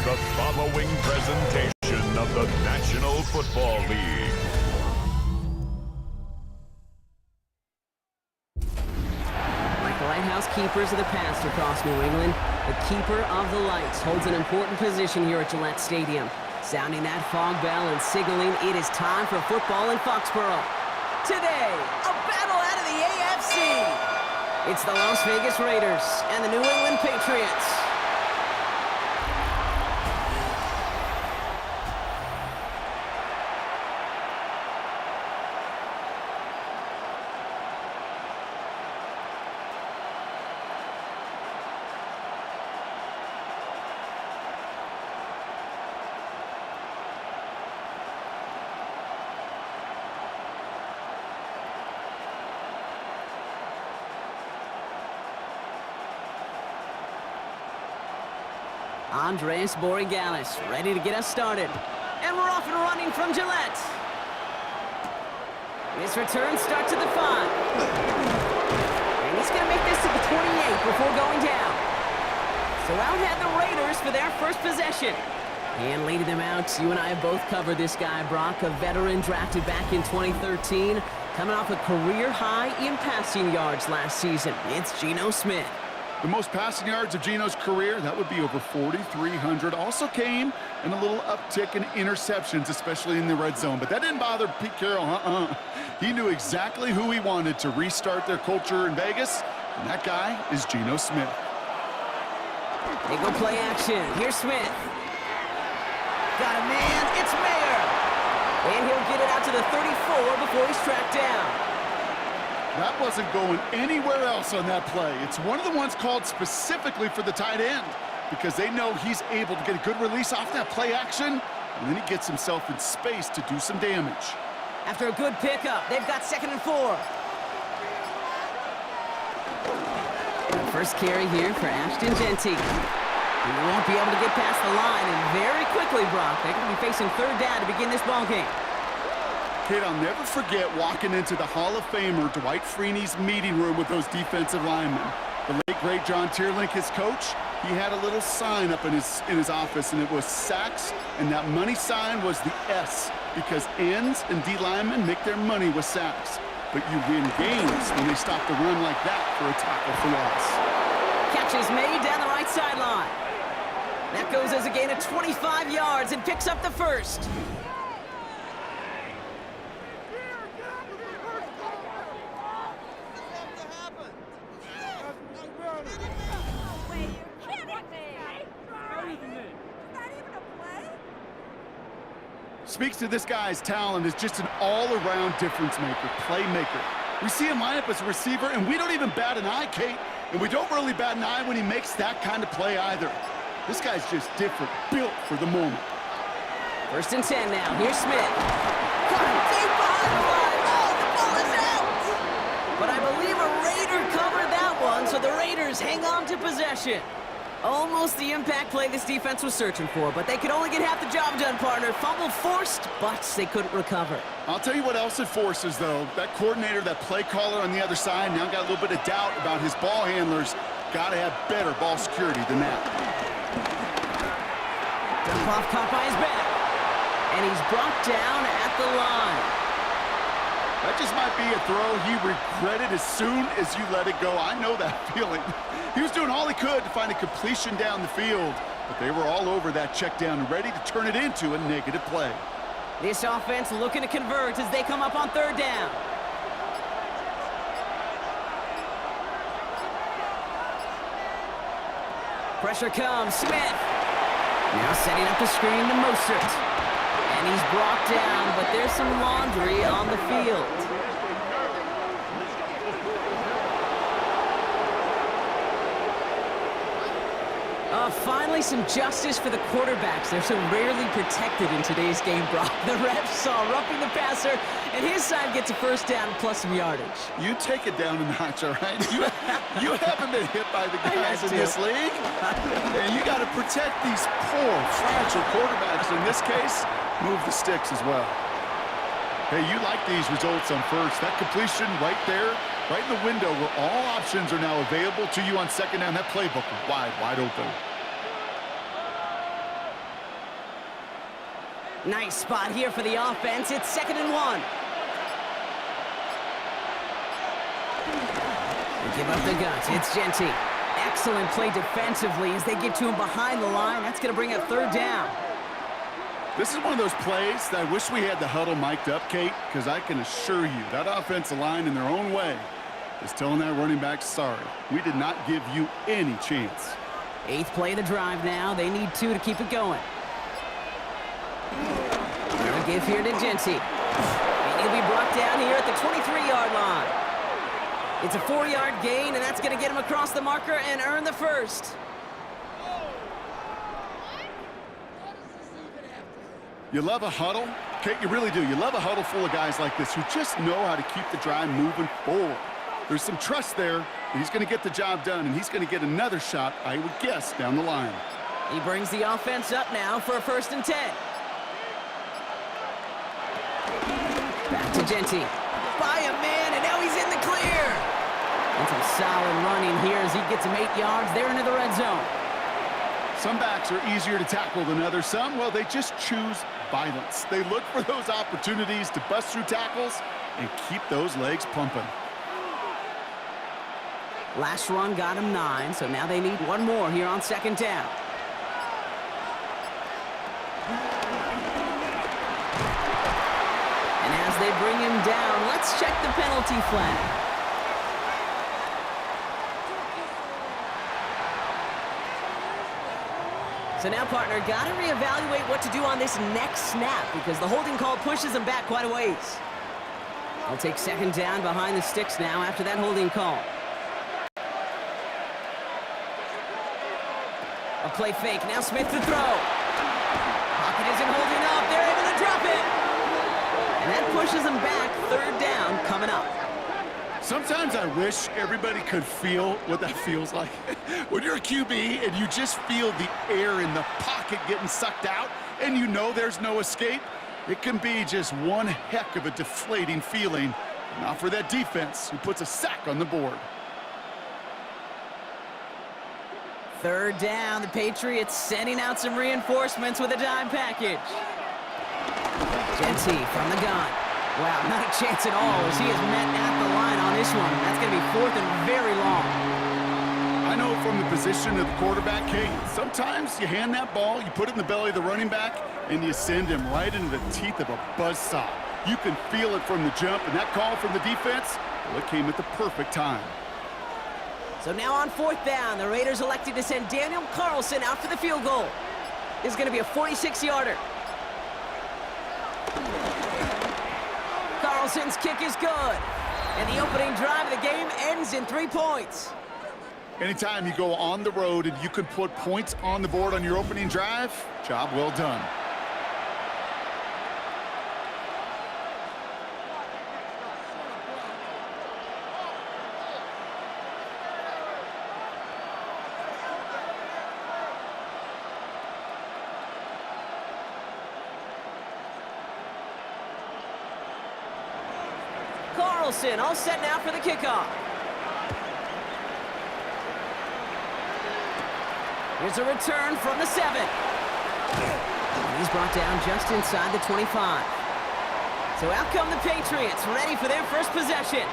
the following presentation of the National Football League. Like the lighthouse keepers of the past across New England, the keeper of the lights holds an important position here at Gillette Stadium, sounding that fog bell and signaling it is time for football in Foxborough. Today, a battle out of the AFC. It's the Las Vegas Raiders and the New England Patriots. Andres Borregales ready to get us started. And we're off and running from Gillette. This return starts at the 5. And he's going to make this to the 28 before going down. So out had the Raiders for their first possession. And leading them out, you and I have both covered this guy, Brock, a veteran drafted back in 2013, coming off a career high in passing yards last season. It's Geno Smith. The most passing yards of Geno's career, that would be over 4,300. Also came in a little uptick in interceptions, especially in the red zone. But that didn't bother Pete Carroll. He knew exactly who he wanted to restart their culture in Vegas, and that guy is Geno Smith. They go play action. Here's Smith. Got a man. It's Mayer. And he'll get it out to the 34 before he's tracked down. That wasn't going anywhere else on that play. It's one of the ones called specifically for the tight end because they know he's able to get a good release off that play action, and then he gets himself in space to do some damage. After a good pickup, they've got 2nd and 4. First carry here for Ashton Jeanty. He won't be able to get past the line, and very quickly, Brock, they're going to be facing 3rd down to begin this ballgame. Kid, I'll never forget walking into the Hall of Famer Dwight Freeney's meeting room with those defensive linemen. The late, great John Tierlink, his coach, he had a little sign up in his office, and it was sacks, and that money sign was the S, because ends and D linemen make their money with sacks. But you win games when they stop the run like that for a tackle for loss. Catch is made down the right sideline. That goes as a gain of 25 yards and picks up the first. Speaks to this guy's talent as just an all-around difference maker, playmaker. We see him line up as a receiver, and we don't even bat an eye, Kate, and we don't really bat an eye when he makes that kind of play either. This guy's just different, built for the moment. 1st and 10 now. Here's Smith. Caught deep behind the line. Oh, the ball is out! But I believe a Raider covered that one, so the Raiders hang on to possession. Almost the impact play this defense was searching for, but they could only get half the job done, partner. Fumble forced, but they couldn't recover. I'll tell you what else it forces, though. That coordinator, that play caller on the other side, now got a little bit of doubt about his ball handlers. Got to have better ball security than that. Dump off caught by his back. And he's brought down at the line. That just might be a throw he regretted as soon as you let it go. I know that feeling. He was doing all he could to find a completion down the field, but they were all over that check down and ready to turn it into a negative play. This offense looking to convert as they come up on 3rd down. Pressure comes. Smith. Now setting up the screen to Mostert. And he's brought down, but there's some laundry on the field. Finally, some justice for the quarterbacks. They're so rarely protected in today's game, Brock. The ref saw roughing the passer, and his side gets a 1st down plus some yardage. You take it down a notch, all right? You haven't been hit by the guys in this league. And you got to protect these poor, fragile quarterbacks. In this case, move the sticks as well. Hey, you like these results on first. That completion right there, right in the window where all options are now available to you on 2nd down. That playbook wide open. Nice spot here for the offense. It's 2nd and 1. They give up the guts. It's Genty. Excellent play defensively as they get to him behind the line. That's going to bring up 3rd down. This is one of those plays that I wish we had the huddle mic'd up, Kate, because I can assure you that offensive line in their own way is telling that running back, sorry, we did not give you any chance. 8th play of the drive now. They need 2 to keep it going. They'll give here to Genty. And he'll be brought down here at the 23-yard line. It's a 4-yard gain, and that's going to get him across the marker and earn the 1st. You love a huddle? Kate, you really do. You love a huddle full of guys like this who just know how to keep the drive moving forward. There's some trust there that he's going to get the job done, and he's going to get another shot, I would guess, down the line. He brings the offense up now for a 1st and 10. Back to Genty. By a man, and now he's in the clear. And some solid running here as he gets him 8 yards there into the red zone. Some backs are easier to tackle than others. Some, well, they just choose violence. They look for those opportunities to bust through tackles and keep those legs pumping. Last run got him 9, so now they need 1 more here on 2nd down. And as they bring him down, let's check the penalty flag. So now, partner, got to reevaluate what to do on this next snap because the holding call pushes him back quite a ways. They'll take 2nd down behind the sticks now after that holding call. A play fake. Now Smith to throw. Pocket isn't holding up. They're able to drop it. And that pushes him back. 3rd down coming up. Sometimes I wish everybody could feel what that feels like. When you're a QB and you just feel the air in the pocket getting sucked out and you know there's no escape, it can be just one heck of a deflating feeling. Not for that defense who puts a sack on the board. 3rd down, the Patriots sending out some reinforcements with a dime package. Genty from the gun. Wow, not a chance at all as he is met at the line on this one. That's going to be 4th and very long. I know from the position of the quarterback, Kate, sometimes you hand that ball, you put it in the belly of the running back, and you send him right into the teeth of a buzzsaw. You can feel it from the jump, and that call from the defense, well, it came at the perfect time. So now on 4th down, the Raiders elected to send Daniel Carlson out for the field goal. This is going to be a 46-yarder. Carlson's kick is good. And the opening drive of the game ends in 3 points. Anytime you go on the road and you can put points on the board on your opening drive, job well done. Carlson all set now for the kickoff. Here's a return from the 7. And he's brought down just inside the 25. So out come the Patriots, ready for their first possession.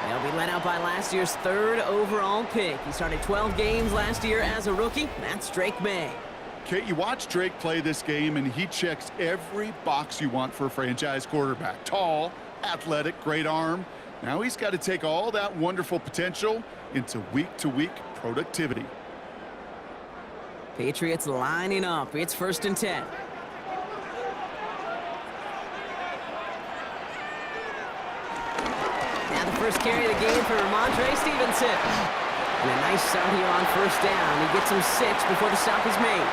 They'll be led out by last year's 3rd overall pick. He started 12 games last year as a rookie. That's Drake May. Kate, you watch Drake play this game, and he checks every box you want for a franchise quarterback. Tall, athletic, great arm. Now he's got to take all that wonderful potential into week-to-week productivity. Patriots lining up. It's 1st and 10. Now the first carry of the game for Ramondre Stevenson. And a nice start here on 1st down. He gets him 6 before the stop is made.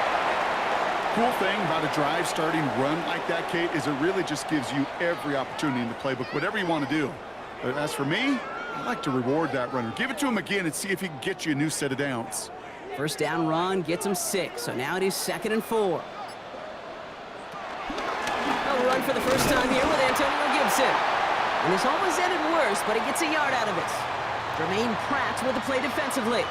Cool thing about a drive starting run like that, Kate, is it really just gives you every opportunity in the playbook, whatever you want to do. But as for me, I like to reward that runner. Give it to him again and see if he can get you a new set of downs. 1st down run gets him 6, so now it is 2nd and 4. A run for the first time here with Antonio Gibson. And this almost ended worse, but he gets a yard out of it. Jermaine Pratt with the play defensively.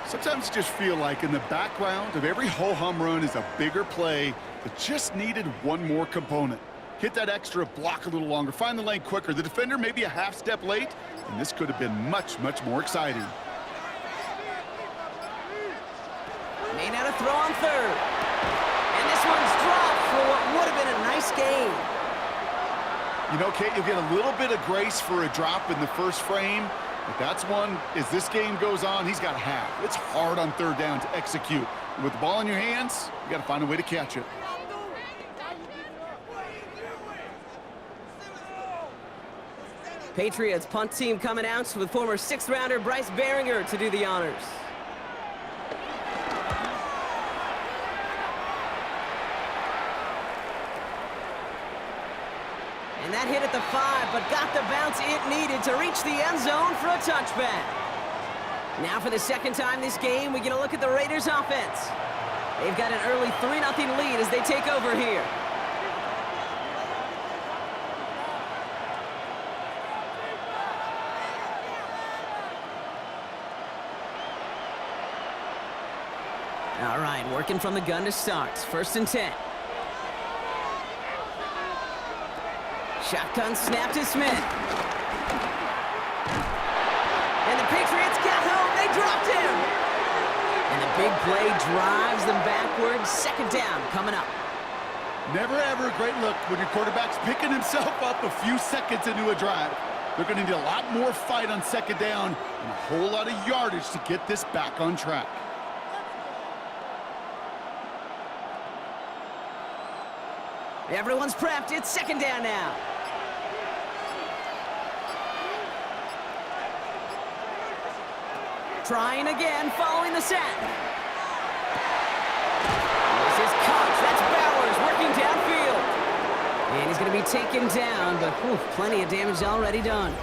Sometimes you just feel like in the background of every ho-hum run is a bigger play that just needed one more component. Hit that extra block a little longer, find the lane quicker. The defender maybe a half step late, and this could have been much, much more exciting. May not have throw on third. And this one's dropped for what would have been a nice gain. You know, Kate, you'll get a little bit of grace for a drop in the first frame, but that's one, as this game goes on, he's got to have. It's hard on third down to execute. With the ball in your hands, you got to find a way to catch it. Patriots punt team coming out with former sixth-rounder Bryce Baringer to do the honors. And that hit at the 5, but got the bounce it needed to reach the end zone for a touchback. Now for the second time this game, we get a look at the Raiders' offense. They've got an early 3-0 lead as they take over here. All right, working from the gun to start. 1st and 10. Shotgun snap to Smith. And the Patriots got home. They dropped him. And the big play drives them backwards. 2nd down coming up. Never ever a great look when your quarterback's picking himself up a few seconds into a drive. They're going to need a lot more fight on 2nd down and a whole lot of yardage to get this back on track. Everyone's prepped. It's 2nd down now. Trying again, following the set. This is Cox. That's Bowers working downfield. And he's going to be taken down, but plenty of damage already done.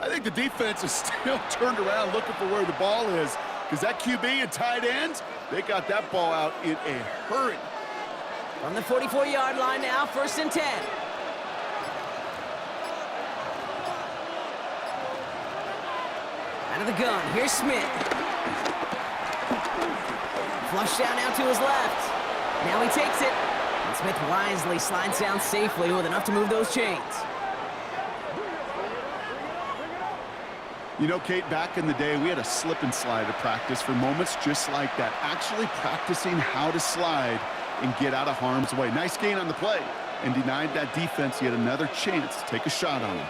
I think the defense is still turned around looking for where the ball is, because that QB and tight ends, they got that ball out in a hurry. From the 44-yard line now, 1st and 10. Out of the gun, here's Smith. Flush down now to his left. Now he takes it. And Smith wisely slides down safely with enough to move those chains. You know, Kate, back in the day, we had a slip and slide at practice for moments just like that. Actually practicing how to slide and get out of harm's way. Nice gain on the play, and denied that defense yet another chance to take a shot on him.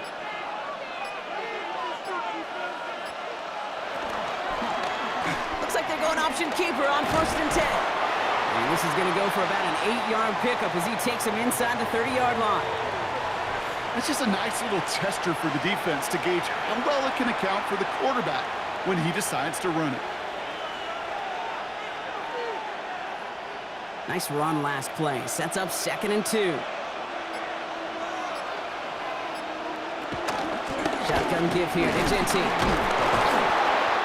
Looks like they're going option keeper on 1st and 10. And this is going to go for about an 8-yard pickup as he takes him inside the 30-yard line. That's just a nice little tester for the defense to gauge how well it can account for the quarterback when he decides to run it. Nice run last play. Sets up 2nd and 2. Shotgun give here to Gentine.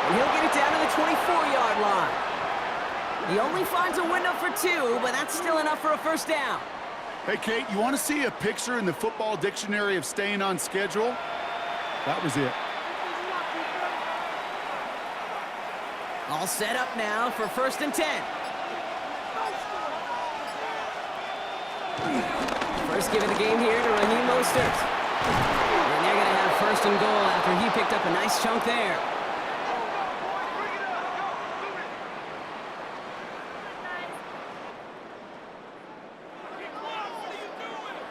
And he'll get it down to the 24-yard line. He only finds a window for 2, but that's still enough for a 1st down. Hey, Kate, you want to see a picture in the football dictionary of staying on schedule? That was it. All set up now for 1st and 10. First give of the game here to Raheem Mostert. And they're going to have 1st and goal after he picked up a nice chunk there.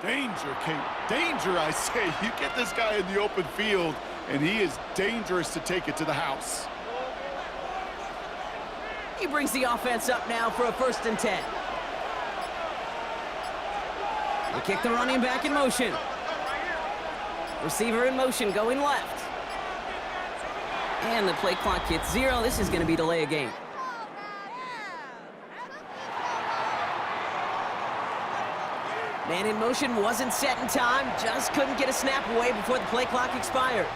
Danger, Kate. Danger, I say. You get this guy in the open field, and he is dangerous to take it to the house. He brings the offense up now for a 1st and 10. They kick the running back in motion. Receiver in motion going left. And the play clock hits 0. This is going to be delay a game. Man in motion wasn't set in time. Just couldn't get a snap away before the play clock expired.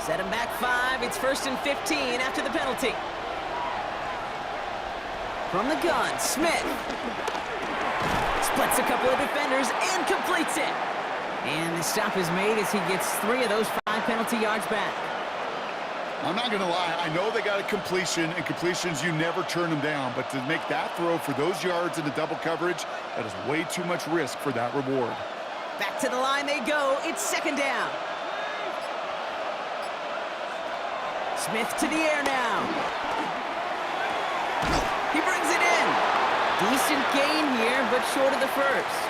Set him back 5. It's 1st and 15 after the penalty. From the gun, Smith. Splits a couple of defenders and completes it. And the stop is made as he gets 3 of those 5 penalty yards back. I'm not going to lie. I know they got a completion, and completions, you never turn them down. But to make that throw for those yards in the double coverage, that is way too much risk for that reward. Back to the line they go. It's 2nd down. Smith to the air now. He brings it in. Decent gain here, but short of the first.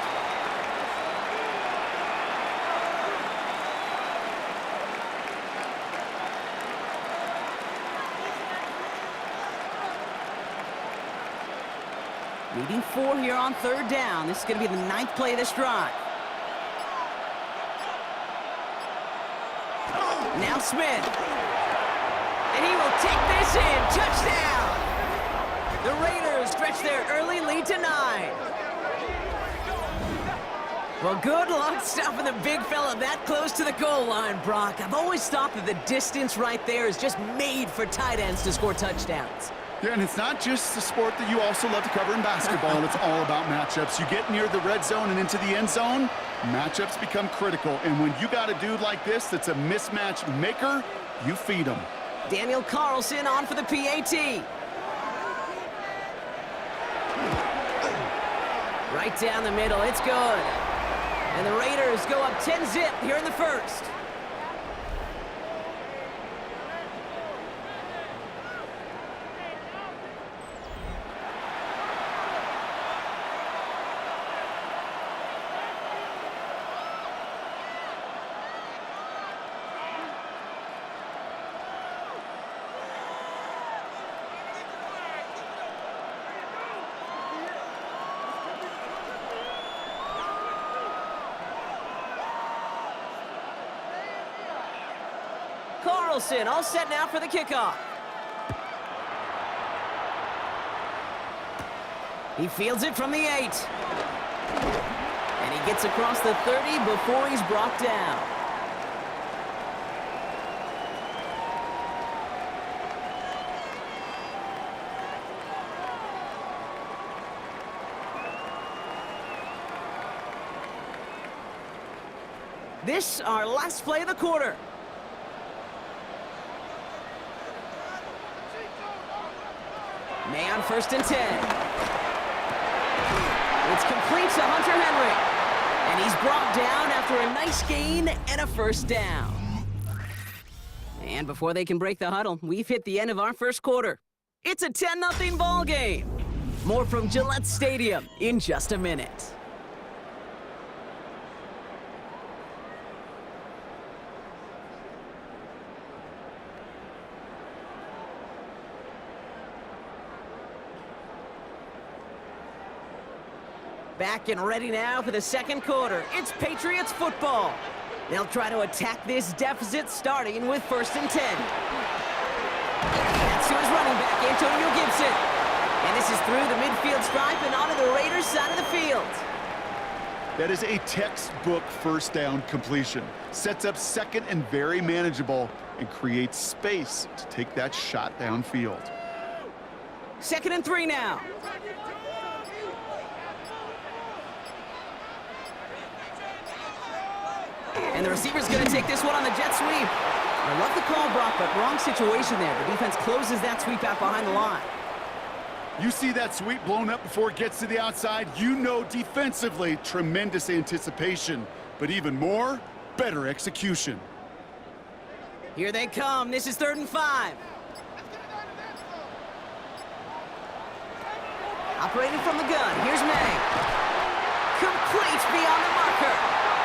Needing 4 here on 3rd down. This is going to be the 9th play of this drive. Now Smith. And he will take this in. Touchdown! The Raiders stretch their early lead to 9. Well, good luck stopping the big fella that close to the goal line, Brock. I've always thought that the distance right there is just made for tight ends to score touchdowns. Yeah, and it's not just the sport that you also love to cover in basketball. It's all about matchups. You get near the red zone and into the end zone, matchups become critical. And when you got a dude like this that's a mismatch maker, you feed him. Daniel Carlson on for the PAT. Right down the middle, it's good. And the Raiders go up 10-zip here in the first. Carlson all set now for the kickoff. He fields it from the 8. And he gets across the 30 before he's brought down. This our last play of the quarter. May on 1st and 10. It's complete to Hunter Henry. And he's brought down after a nice gain and a 1st down. And before they can break the huddle, we've hit the end of our first quarter. It's a 10-0 ball game. More from Gillette Stadium in just a minute. Back and ready now for the second quarter. It's Patriots football. They'll try to attack this deficit starting with 1st and 10. That's to his running back, Antonio Gibson. And this is through the midfield stripe and onto the Raiders' side of the field. That is a textbook 1st down completion. Sets up 2nd and very manageable and creates space to take that shot downfield. 2nd and 3 now. And the receiver's going to take this one on the jet sweep. I love the call, Brock, but wrong situation there. The defense closes that sweep out behind the line. You see that sweep blown up before it gets to the outside, you know defensively, tremendous anticipation. But even more, better execution. Here they come. This is 3rd and 5. Operating from the gun. Here's May. Complete beyond the marker.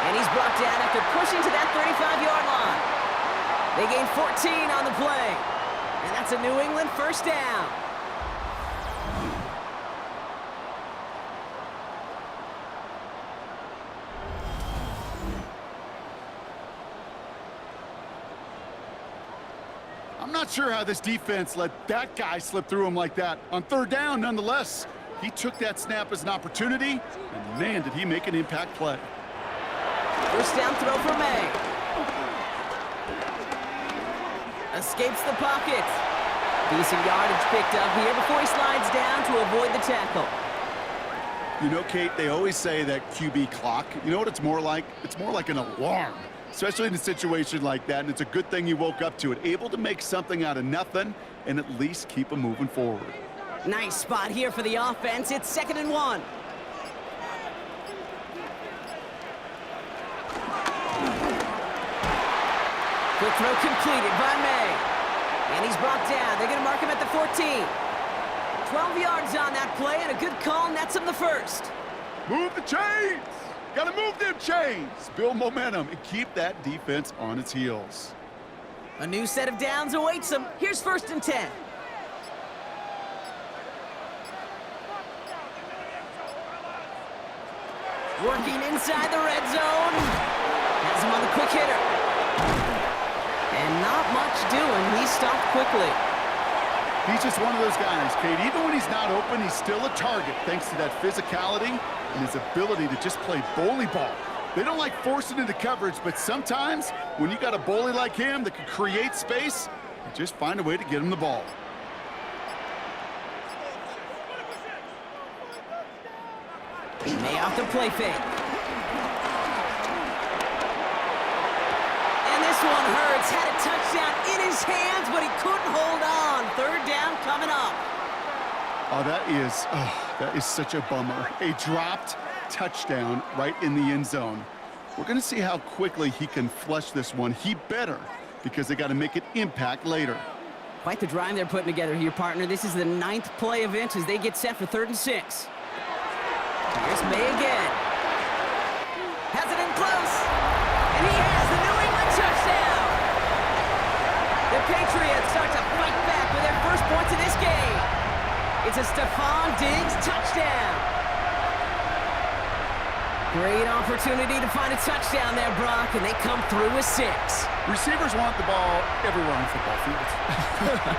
And he's brought down after pushing to that 35-yard line. They gain 14 on the play. And that's a New England 1st down. I'm not sure how this defense let that guy slip through him like that. On 3rd down, nonetheless, he took that snap as an opportunity, and man, did he make an impact play. 1st down throw for May. Escapes the pocket. Decent yardage picked up here before he slides down to avoid the tackle. You know, Kate, they always say that QB clock, you know what it's more like? It's more like an alarm, especially in a situation like that, and it's a good thing you woke up to it, able to make something out of nothing and at least keep them moving forward. Nice spot here for the offense. It's 2nd and 1. Quick throw completed by May. And he's brought down. They're going to mark him at the 14. 12 yards on that play, and a good call nets him the first. Move the chains! Gotta move them chains! Build momentum and keep that defense on its heels. A new set of downs awaits him. Here's 1st and 10. Working inside the red zone. Has him on the quick hitter. And not much doing. He's stopped quickly. He's just one of those guys, Kate. Even when he's not open, he's still a target thanks to that physicality and his ability to just play bully ball. They don't like forcing into coverage, but sometimes when you got a bully like him that can create space, you just find a way to get him the ball. May off the play fake. And this one hurts. Had a touchdown in his hands, but he couldn't hold on. 3rd down coming up. Oh, that is such a bummer. A dropped touchdown right in the end zone. We're going to see how quickly he can flush this one. He better, because they got to make an impact later. Quite the drive they're putting together here, partner. This is the 9th play of it as they get set for 3rd and 6. Here's May again. Has it in close. And he has the New England touchdown. The Patriots start to fight back with their first points of this game. It's a Stephon Diggs touchdown. Great opportunity to find a touchdown there, Brock, and they come through with 6. Receivers want the ball everywhere on the football field.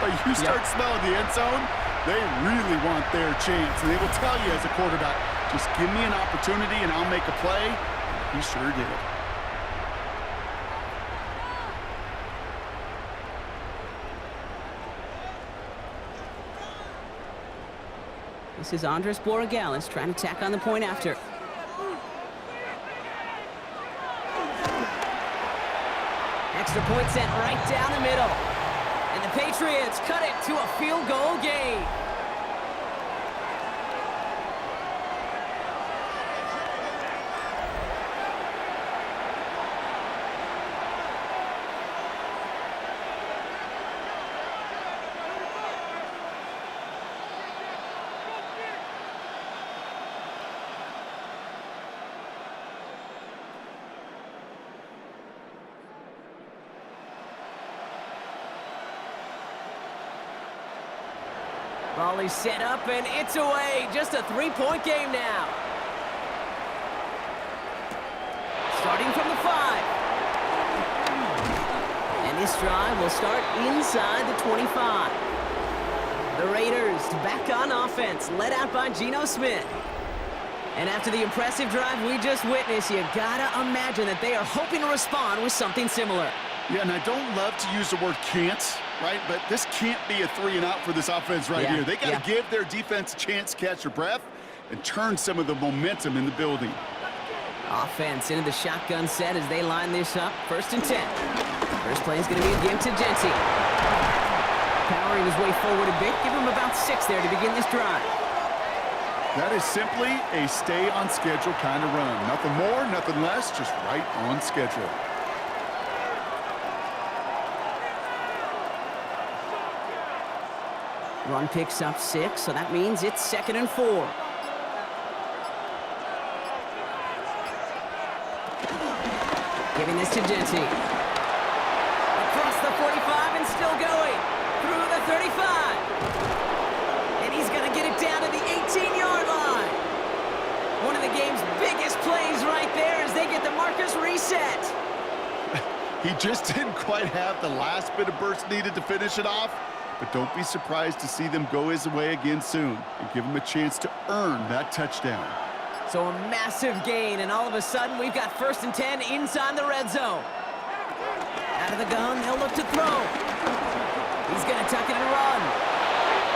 But you start smelling the end zone, they really want their chance. And they will tell you as a quarterback, just give me an opportunity and I'll make a play. He sure did. This is Andres Borregales trying to tack on the point after. Extra point sent right down the middle. And the Patriots cut it to a field goal game. Volley set up, and it's away. Just a 3-point game now. Starting from the 5. And this drive will start inside the 25. The Raiders back on offense, led out by Geno Smith. And after the impressive drive we just witnessed, you gotta imagine that they are hoping to respond with something similar. Yeah, and I don't love to use the word can't, right? But this can't be a 3-and-out for this offense right here. They got to give their defense a chance to catch their breath and turn some of the momentum in the building. Offense into the shotgun set as they line this up. 1st and 10. First play is going to be again to Genty. Powering his way forward a bit. Give him about 6 there to begin this drive. That is simply a stay-on-schedule kind of run. Nothing more, nothing less, just right on schedule. Run picks up 6, so that means it's 2nd and 4. Giving this to Genty. Across the 45 and still going. Through the 35. And he's going to get it down to the 18-yard line. One of the game's biggest plays right there as they get the markers reset. He just didn't quite have the last bit of burst needed to finish it off. But don't be surprised to see them go his way again soon and give him a chance to earn that touchdown. So a massive gain, and all of a sudden we've got 1st and 10 inside the red zone. Out of the gun, they'll look to throw. He's going to tuck it and run.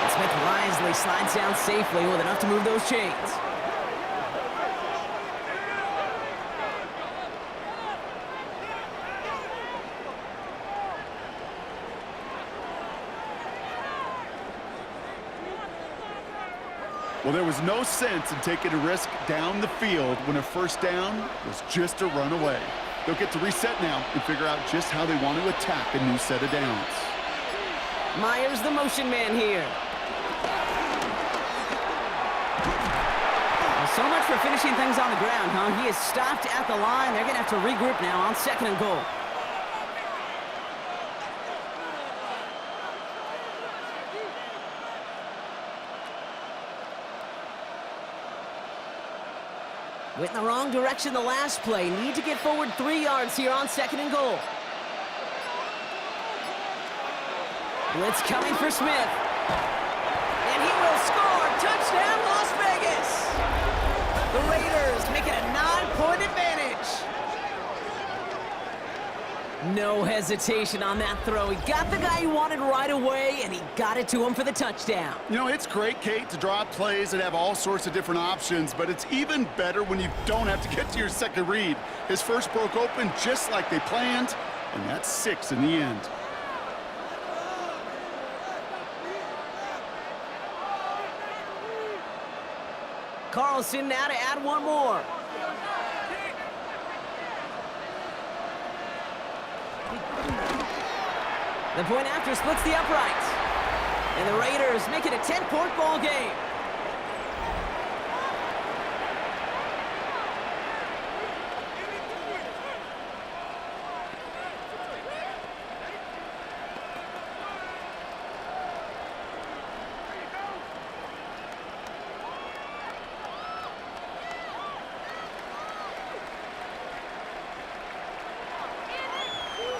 And Smith wisely slides down safely with enough to move those chains. Well, there was no sense in taking a risk down the field when a first down was just a run away. They'll get to reset now and figure out just how they want to attack a new set of downs. Myers, the motion man here. Well, so much for finishing things on the ground, huh? He is stopped at the line. They're going to have to regroup now on 2nd and goal. Went in the wrong direction the last play. Need to get forward 3 yards here on 2nd and goal. Blitz coming for Smith. And he will score. Touchdown, Las Vegas. The Raiders make it a 9-point advantage. No hesitation on that throw. He got the guy he wanted right away, and he got it to him for the touchdown. You know, it's great, Kate, to draw up plays and have all sorts of different options, but it's even better when you don't have to get to your second read. His first broke open just like they planned, and that's 6 in the end. Carlson now to add one more. The point after splits the uprights. And the Raiders make it a 10-point ball game.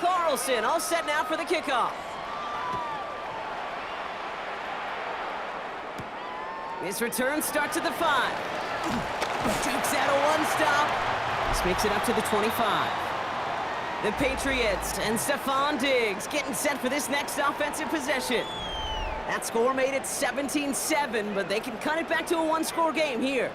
Carlson all set now for the kickoff. This return starts at the 5. Jukes out a one-stop. This makes it up to the 25. The Patriots and Stephon Diggs getting set for this next offensive possession. That score made it 17-7, but they can cut it back to a one-score game here.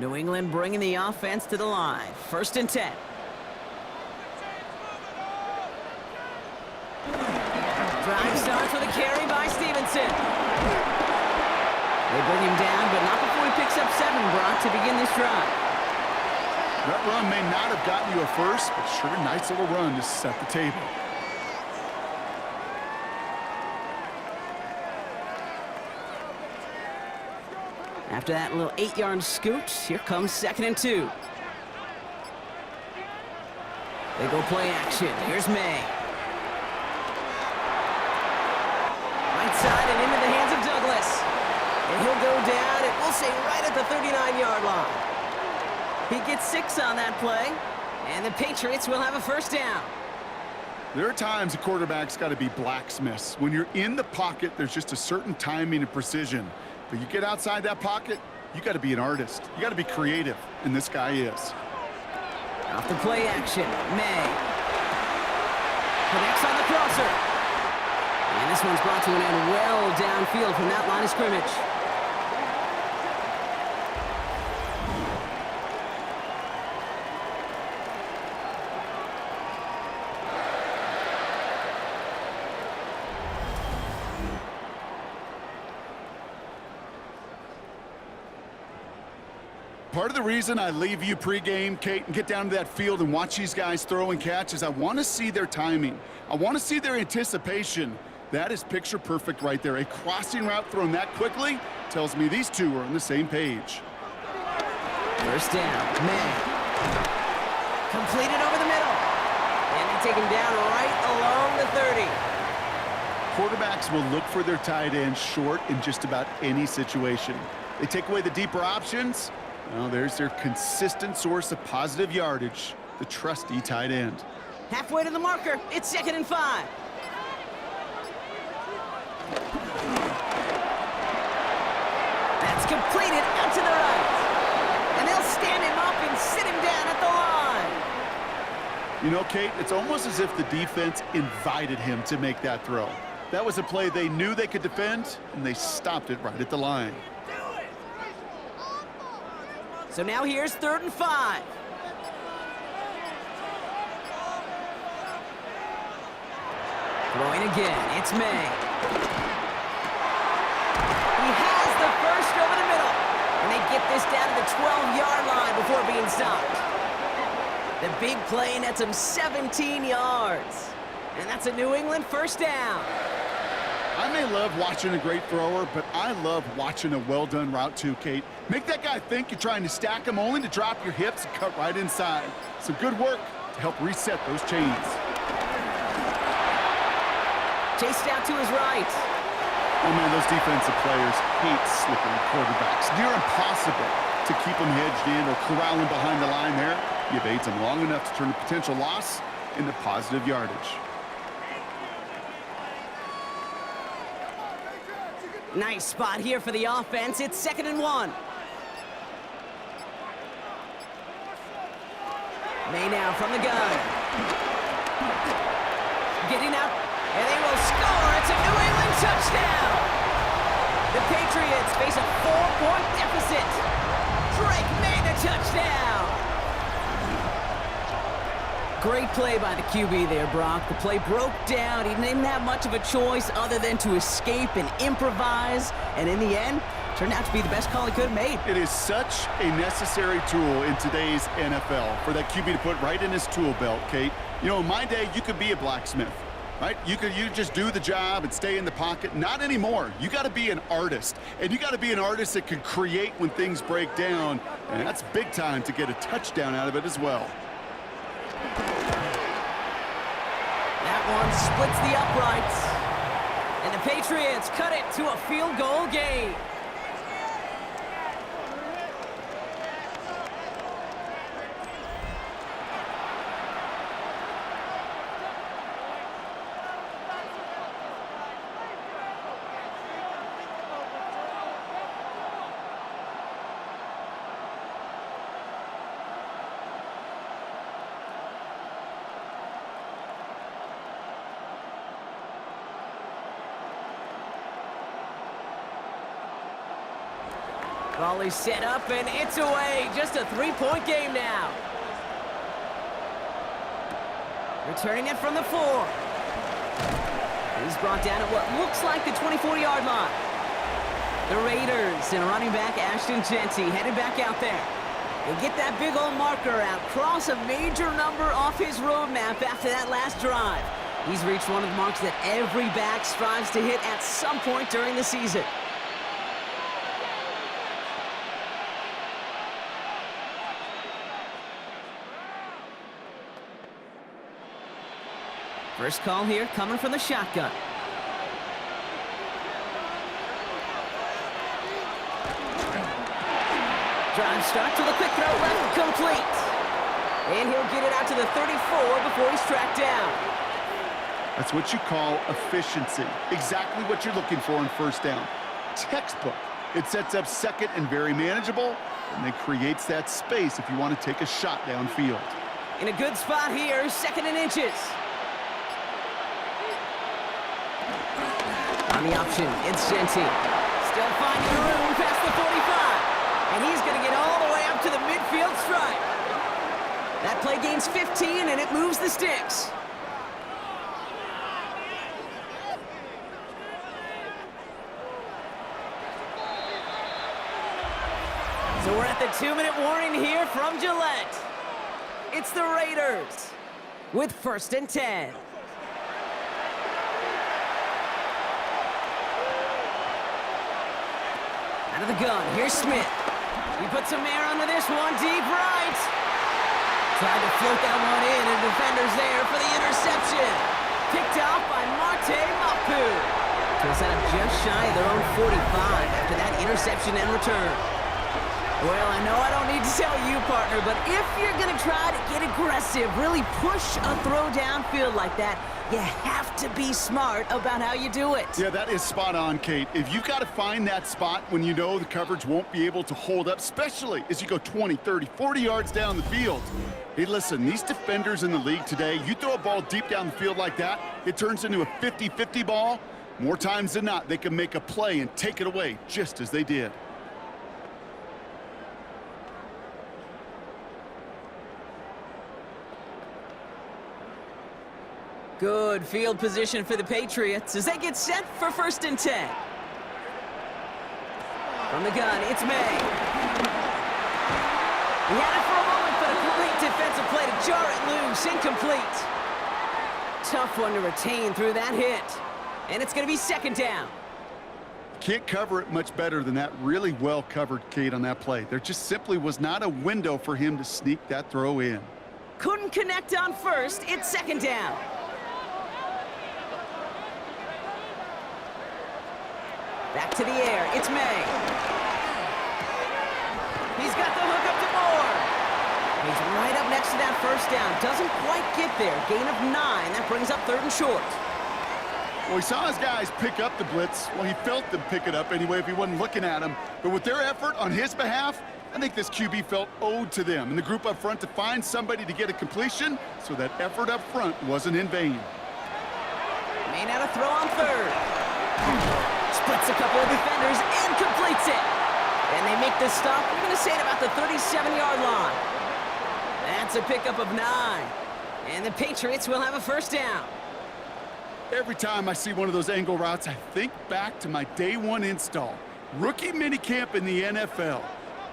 New England bringing the offense to the line. 1st and 10. Drive starts with a carry by Stevenson. They bring him down, but not before he picks up 7, Brock, to begin this drive. That run may not have gotten you a first, but sure a nice little run to set the table. After that little 8-yard scoot, here comes 2nd and 2. They go play action. Here's May. Right side and into the hands of Douglas. And he'll go down, and we'll say right at the 39-yard line. He gets 6 on that play, and the Patriots will have a 1st down. There are times a quarterback's got to be blacksmiths. When you're in the pocket, there's just a certain timing and precision. But you get outside that pocket, you got to be an artist. You got to be creative, and this guy is. Off the play action, May. Connects on the crosser. And this one's brought to an end well downfield from that line of scrimmage. Part of the reason I leave you pregame, Kate, and get down to that field and watch these guys throw and catch is I want to see their timing. I want to see their anticipation. That is picture perfect right there. A crossing route thrown that quickly tells me these two are on the same page. 1st down, May. Completed over the middle. And they take him down right along the 30. Quarterbacks will look for their tight end short in just about any situation. They take away the deeper options. Well, there's their consistent source of positive yardage, the trusty tight end. Halfway to the marker. It's 2nd and 5. That's completed out to the You know, Kate, it's almost as if the defense invited him to make that throw. That was a play they knew they could defend, and they stopped it right at the line. So now here's 3rd and 5. Throwing again, it's May. He has the first over the middle. And they get this down to the 12-yard line before being stopped. The big play nets him 17 yards. And that's a New England first down. I may love watching a great thrower, but I love watching a well-done route too, Kate. Make that guy think you're trying to stack him only to drop your hips and cut right inside. Some good work to help reset those chains. Chased out to his right. Oh, man, those defensive players hate slippery quarterbacks. Near impossible to keep them hedged in or corralling behind the line there. You evade them long enough to turn a potential loss into positive yardage. Nice spot here for the offense. It's 2nd and 1. May now from the gun. Getting up, and they will score. It's a New England touchdown. The Patriots face a 4-point deficit. Drake made a touchdown. Great play by the QB there, Brock. The play broke down. He didn't have much of a choice other than to escape and improvise. And in the end, turned out to be the best call he could have made. It is such a necessary tool in today's NFL for that QB to put right in his tool belt, Kate. You know, in my day, you could be a blacksmith, right? You just do the job and stay in the pocket. Not anymore. You got to be an artist. And you got to be an artist that can create when things break down. And that's big time to get a touchdown out of it as well. That one splits the uprights. And the Patriots cut it to a field goal game. Volley set up, and it's away. Just a 3-point game now. Returning it from the 4. He's brought down at what looks like the 24-yard line. The Raiders and running back Ashton Genty headed back out there. They get that big old marker out, cross a major number off his roadmap after that last drive. He's reached one of the marks that every back strives to hit at some point during the season. First call here coming from the shotgun. Drive start to the quick throw left, complete. And he'll get it out to the 34 before he's tracked down. That's what you call efficiency. Exactly what you're looking for in first down. Textbook. It sets up second and very manageable, and then creates that space if you want to take a shot downfield. In a good spot here, 2nd and inches. On the option, it's Genty. Still finding room past the 45. And he's going to get all the way up to the midfield stripe. That play gains 15, and it moves the sticks. So we're at the 2-minute warning here from Gillette. It's the Raiders with 1st and 10. Out of the gun, here's Smith. He puts some air under this one, deep right. Tried to float that one in, and defender's there for the interception. Picked off by Marte Mapu. So it's out of just shy of their own 45 after that interception and return. Well, I know I don't need to tell you, partner, but if you're going to try to get aggressive, really push a throw downfield like that, you have to be smart about how you do it. Yeah, that is spot on, Kate. If you've got to find that spot when you know the coverage won't be able to hold up, especially as you go 20, 30, 40 yards down the field. Hey, listen, these defenders in the league today, you throw a ball deep down the field like that, it turns into a 50-50 ball. More times than not, they can make a play and take it away just as they did. Good field position for the Patriots as they get set for 1st and 10. From the gun, it's May. He had it for a moment, but a great defensive play to jar it loose, incomplete. Tough one to retain through that hit. And it's going to be 2nd down. Can't cover it much better than that. Really well covered, Kate, on that play. There just simply was not a window for him to sneak that throw in. Couldn't connect on 1st. It's 2nd down. Back to the air. It's May. He's got the hook up to Moore. He's right up next to that 1st down. Doesn't quite get there. Gain of 9. That brings up 3rd and short. Well, he saw his guys pick up the blitz. Well, he felt them pick it up anyway if he wasn't looking at him. But with their effort on his behalf, I think this QB felt owed to them and the group up front to find somebody to get a completion so that effort up front wasn't in vain. May not have throw on 3rd. Splits a couple of defenders and completes it. And they make the stop. We're going to say it about the 37-yard line. That's a pickup of 9. And the Patriots will have a 1st down. Every time I see one of those angle routes, I think back to my day 1 install. Rookie minicamp in the NFL.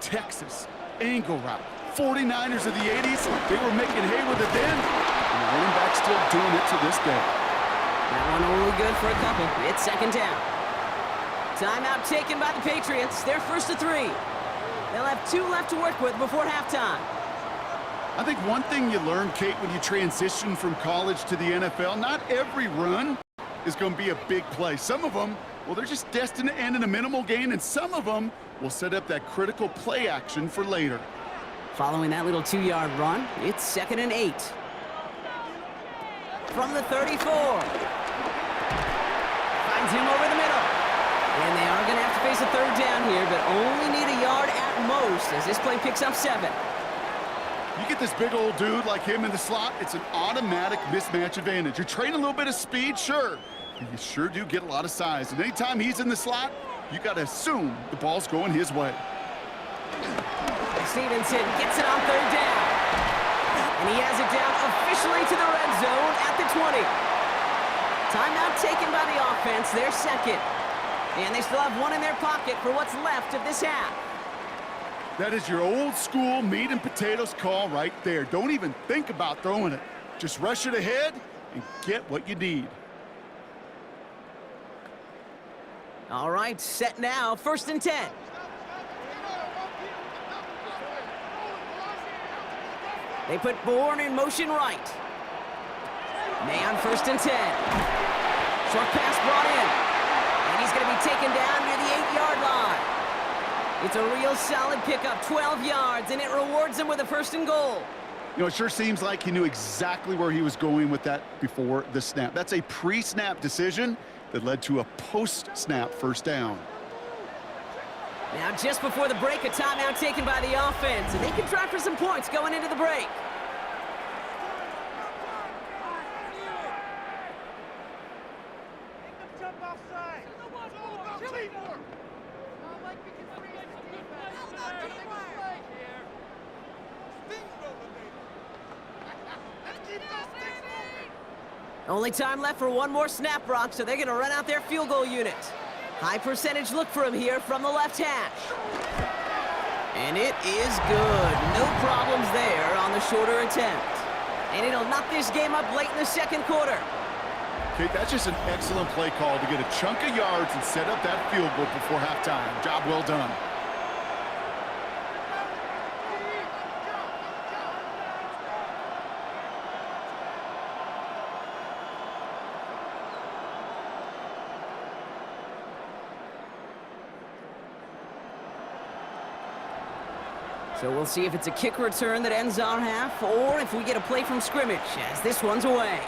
Texas, angle route. 49ers of the 80s, they were making hay with it then. And the running back's still doing it to this day. That one only good for a couple. It's 2nd down. Timeout taken by the Patriots. They're 1st to 3. They'll have 2 left to work with before halftime. I think one thing you learn, Kate, when you transition from college to the NFL, not every run is going to be a big play. Some of them, well, they're just destined to end in a minimal gain, and some of them will set up that critical play action for later. Following that little 2-yard run, it's 2nd and 8. From the 34. Finds him over the middle. And they are going to have to face a 3rd down here, but only need a yard at most as this play picks up 7. You get this big old dude like him in the slot, it's an automatic mismatch advantage. You're trading a little bit of speed, sure, but you sure do get a lot of size. And anytime he's in the slot, you got to assume the ball's going his way. Stevenson gets it on 3rd down. And he has it down officially to the red zone at the 20. Timeout taken by the offense, their 2nd. And they still have 1 in their pocket for what's left of this half. That is your old school meat and potatoes call right there. Don't even think about throwing it. Just rush it ahead and get what you need. All right, set now, 1st and 10. They put Bourne in motion right. May on 1st and 10. Short pass brought in. And he's going to be taken down near the 8-yard line. It's a real solid pickup, 12 yards, and it rewards him with a 1st and goal. You know, it sure seems like he knew exactly where he was going with that before the snap. That's a pre-snap decision that led to a post-snap 1st down. Now, just before the break, a timeout taken by the offense, and they can try for some points going into the break. Only time left for 1 more snap, Brock, so they're going to run out their field goal unit. High percentage look for him here from the left hash. And it is good. No problems there on the shorter attempt. And it'll knock this game up late in the 2nd quarter. Okay, that's just an excellent play call to get a chunk of yards and set up that field goal before halftime. Job well done. So we'll see if it's a kick return that ends our half, or if we get a play from scrimmage, as this one's away.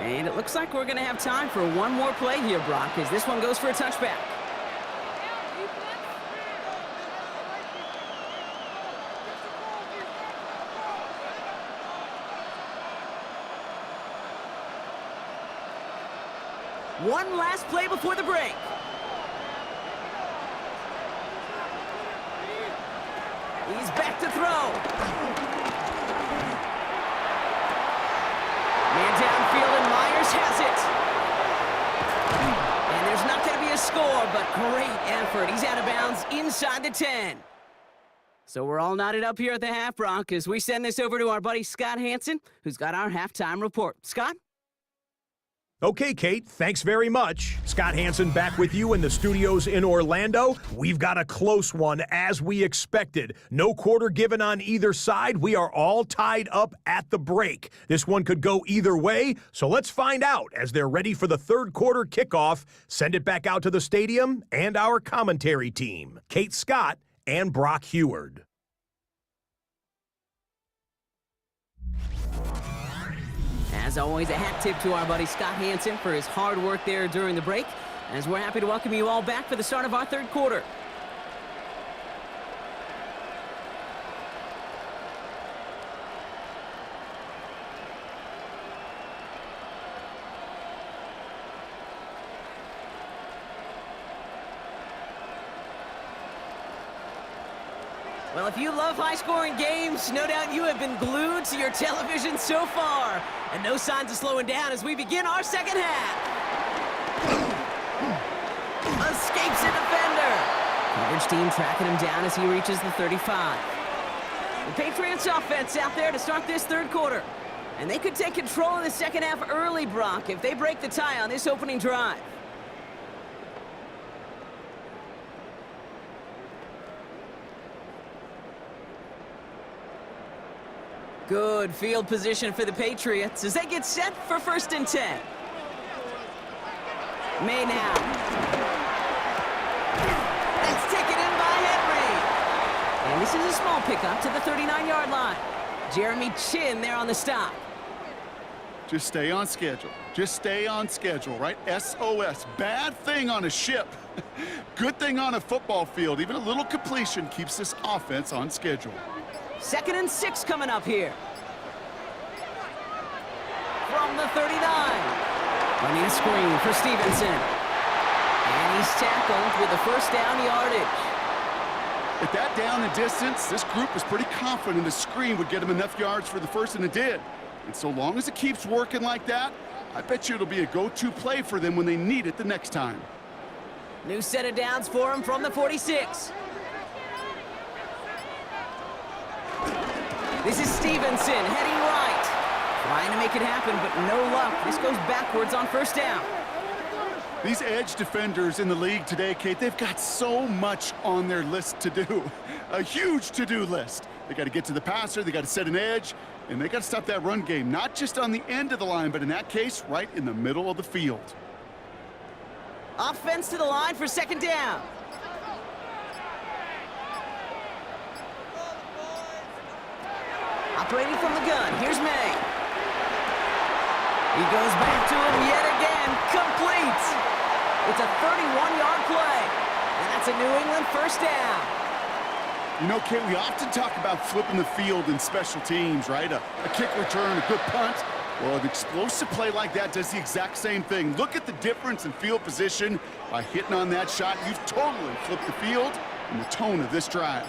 And it looks like we're going to have time for one more play here, Brock, as this one goes for a touchback. One last play before the break. He's back to throw. Man downfield, and Myers has it. And there's not going to be a score, but great effort. He's out of bounds inside the 10. So we're all knotted up here at the half, Brock, as we send this over to our buddy Scott Hansen, who's got our halftime report. Scott? Okay, Kate, thanks very much. Scott Hansen back with you in the studios in Orlando. We've got a close one, as we expected. No quarter given on either side. We are all tied up at the break. This one could go either way, so let's find out as they're ready for the third quarter kickoff. Send it back out to the stadium and our commentary team, Kate Scott and Brock Heward. As always, a hat tip to our buddy Scott Hansen for his hard work there during the break, as we're happy to welcome you all back for the start of our third quarter. Well, if you love high-scoring games, no doubt you have been glued to your television so far. And no signs of slowing down as we begin our second half. Escapes a defender. Coverage team tracking him down as he reaches the 35. The Patriots offense out there to start this third quarter. And they could take control of the second half early, Brock, if they break the tie on this opening drive. Good field position for the Patriots as they get set for 1st and 10. May now. That's taken in by Henry. And this is a small pickup to the 39-yard line. Jeremy Chin there on the stop. Just stay on schedule. Just stay on schedule, right? SOS. Bad thing on a ship. Good thing on a football field. Even a little completion keeps this offense on schedule. 2nd and 6 coming up here. From the 39. Running a screen for Stevenson. And he's tackled with a first down yardage. At that down and distance, this group was pretty confident the screen would get him enough yards for the first, and it did. And so long as it keeps working like that, I bet you it'll be a go-to play for them when they need it the next time. New set of downs for him from the 46. This is Stevenson heading right. Trying to make it happen, but no luck. This goes backwards on 1st down. These edge defenders in the league today, Kate, they've got so much on their list to do. A huge to-do list. They got to get to the passer, they got to set an edge, and they got to stop that run game, not just on the end of the line, but in that case, right in the middle of the field. Offense to the line for 2nd down. Operating from the gun, here's May. He goes back to him yet again, complete. It's a 31-yard play, and that's a New England 1st down. You know, Kate, we often talk about flipping the field in special teams, right? A kick return, a good punt. Well, an explosive play like that does the exact same thing. Look at the difference in field position. By hitting on that shot, you've totally flipped the field and the tone of this drive.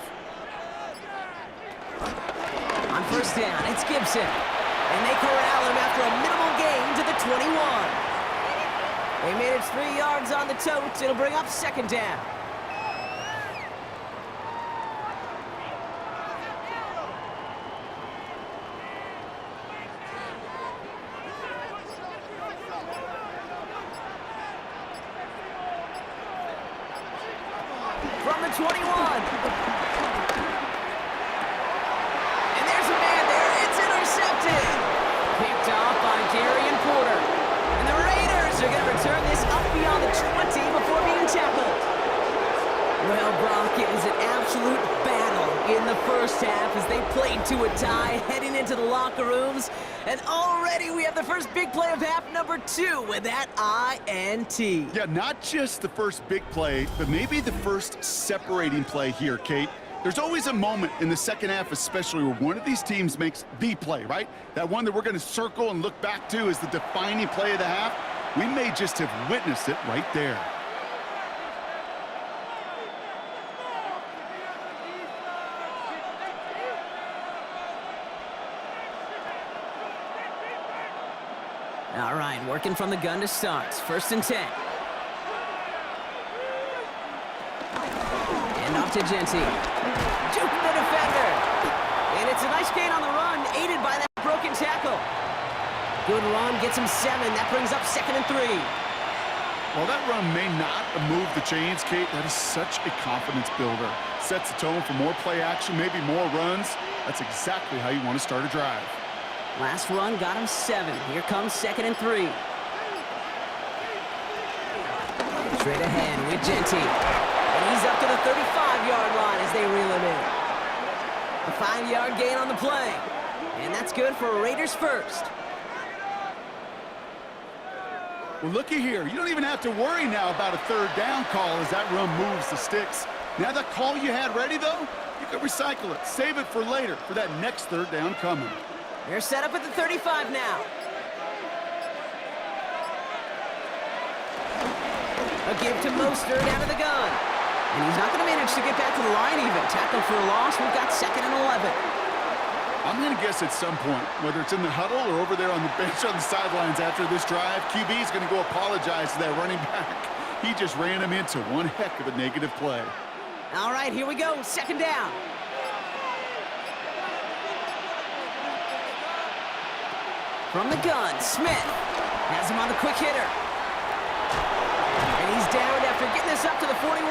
On 1st down, it's Gibson. And they corral him after a minimal gain to the 21. They made it 3 yards on the totes. It'll bring up 2nd down. From the 21. Picked off by Darian Porter. And the Raiders are going to return this up beyond the 20 before being tackled. Well, Brock, it was an absolute battle in the first half as they played to a tie heading into the locker rooms. And already we have the first big play of half number 2 with that INT. Yeah, not just the first big play, but maybe the first separating play here, Kate. There's always a moment in the second half, especially where one of these teams makes the play, right? That one that we're going to circle and look back to as the defining play of the half. We may just have witnessed it right there. All right, working from the gun to start. 1st and 10. And off to Genty. Juking the defender. And it's a nice gain on the run, aided by that broken tackle. Good run, gets him 7. That brings up 2nd and 3. While that run may not move the chains, Kate, that is such a confidence builder. Sets the tone for more play action, maybe more runs. That's exactly how you want to start a drive. Last run got him 7. Here comes 2nd and 3. Straight ahead with Genty. And he's up to the 35-yard line as they reel him in. A 5-yard gain on the play. And that's good for Raiders first. Well, looky here. You don't even have to worry now about a 3rd down call as that run moves the sticks. Now that call you had ready, though, you can recycle it. Save it for later for that next 3rd down coming. They're set up at the 35 now. A give to Mostert out of the gun. And he's not going to manage to get back to the line even. Tackle for a loss. We've got 2nd and 11. I'm going to guess at some point, whether it's in the huddle or over there on the bench on the sidelines after this drive, QB is going to go apologize to that running back. He just ran him into one heck of a negative play. All right, here we go. 2nd down. From the gun, Smith has him on the quick hitter. And he's down after getting this up to the 41.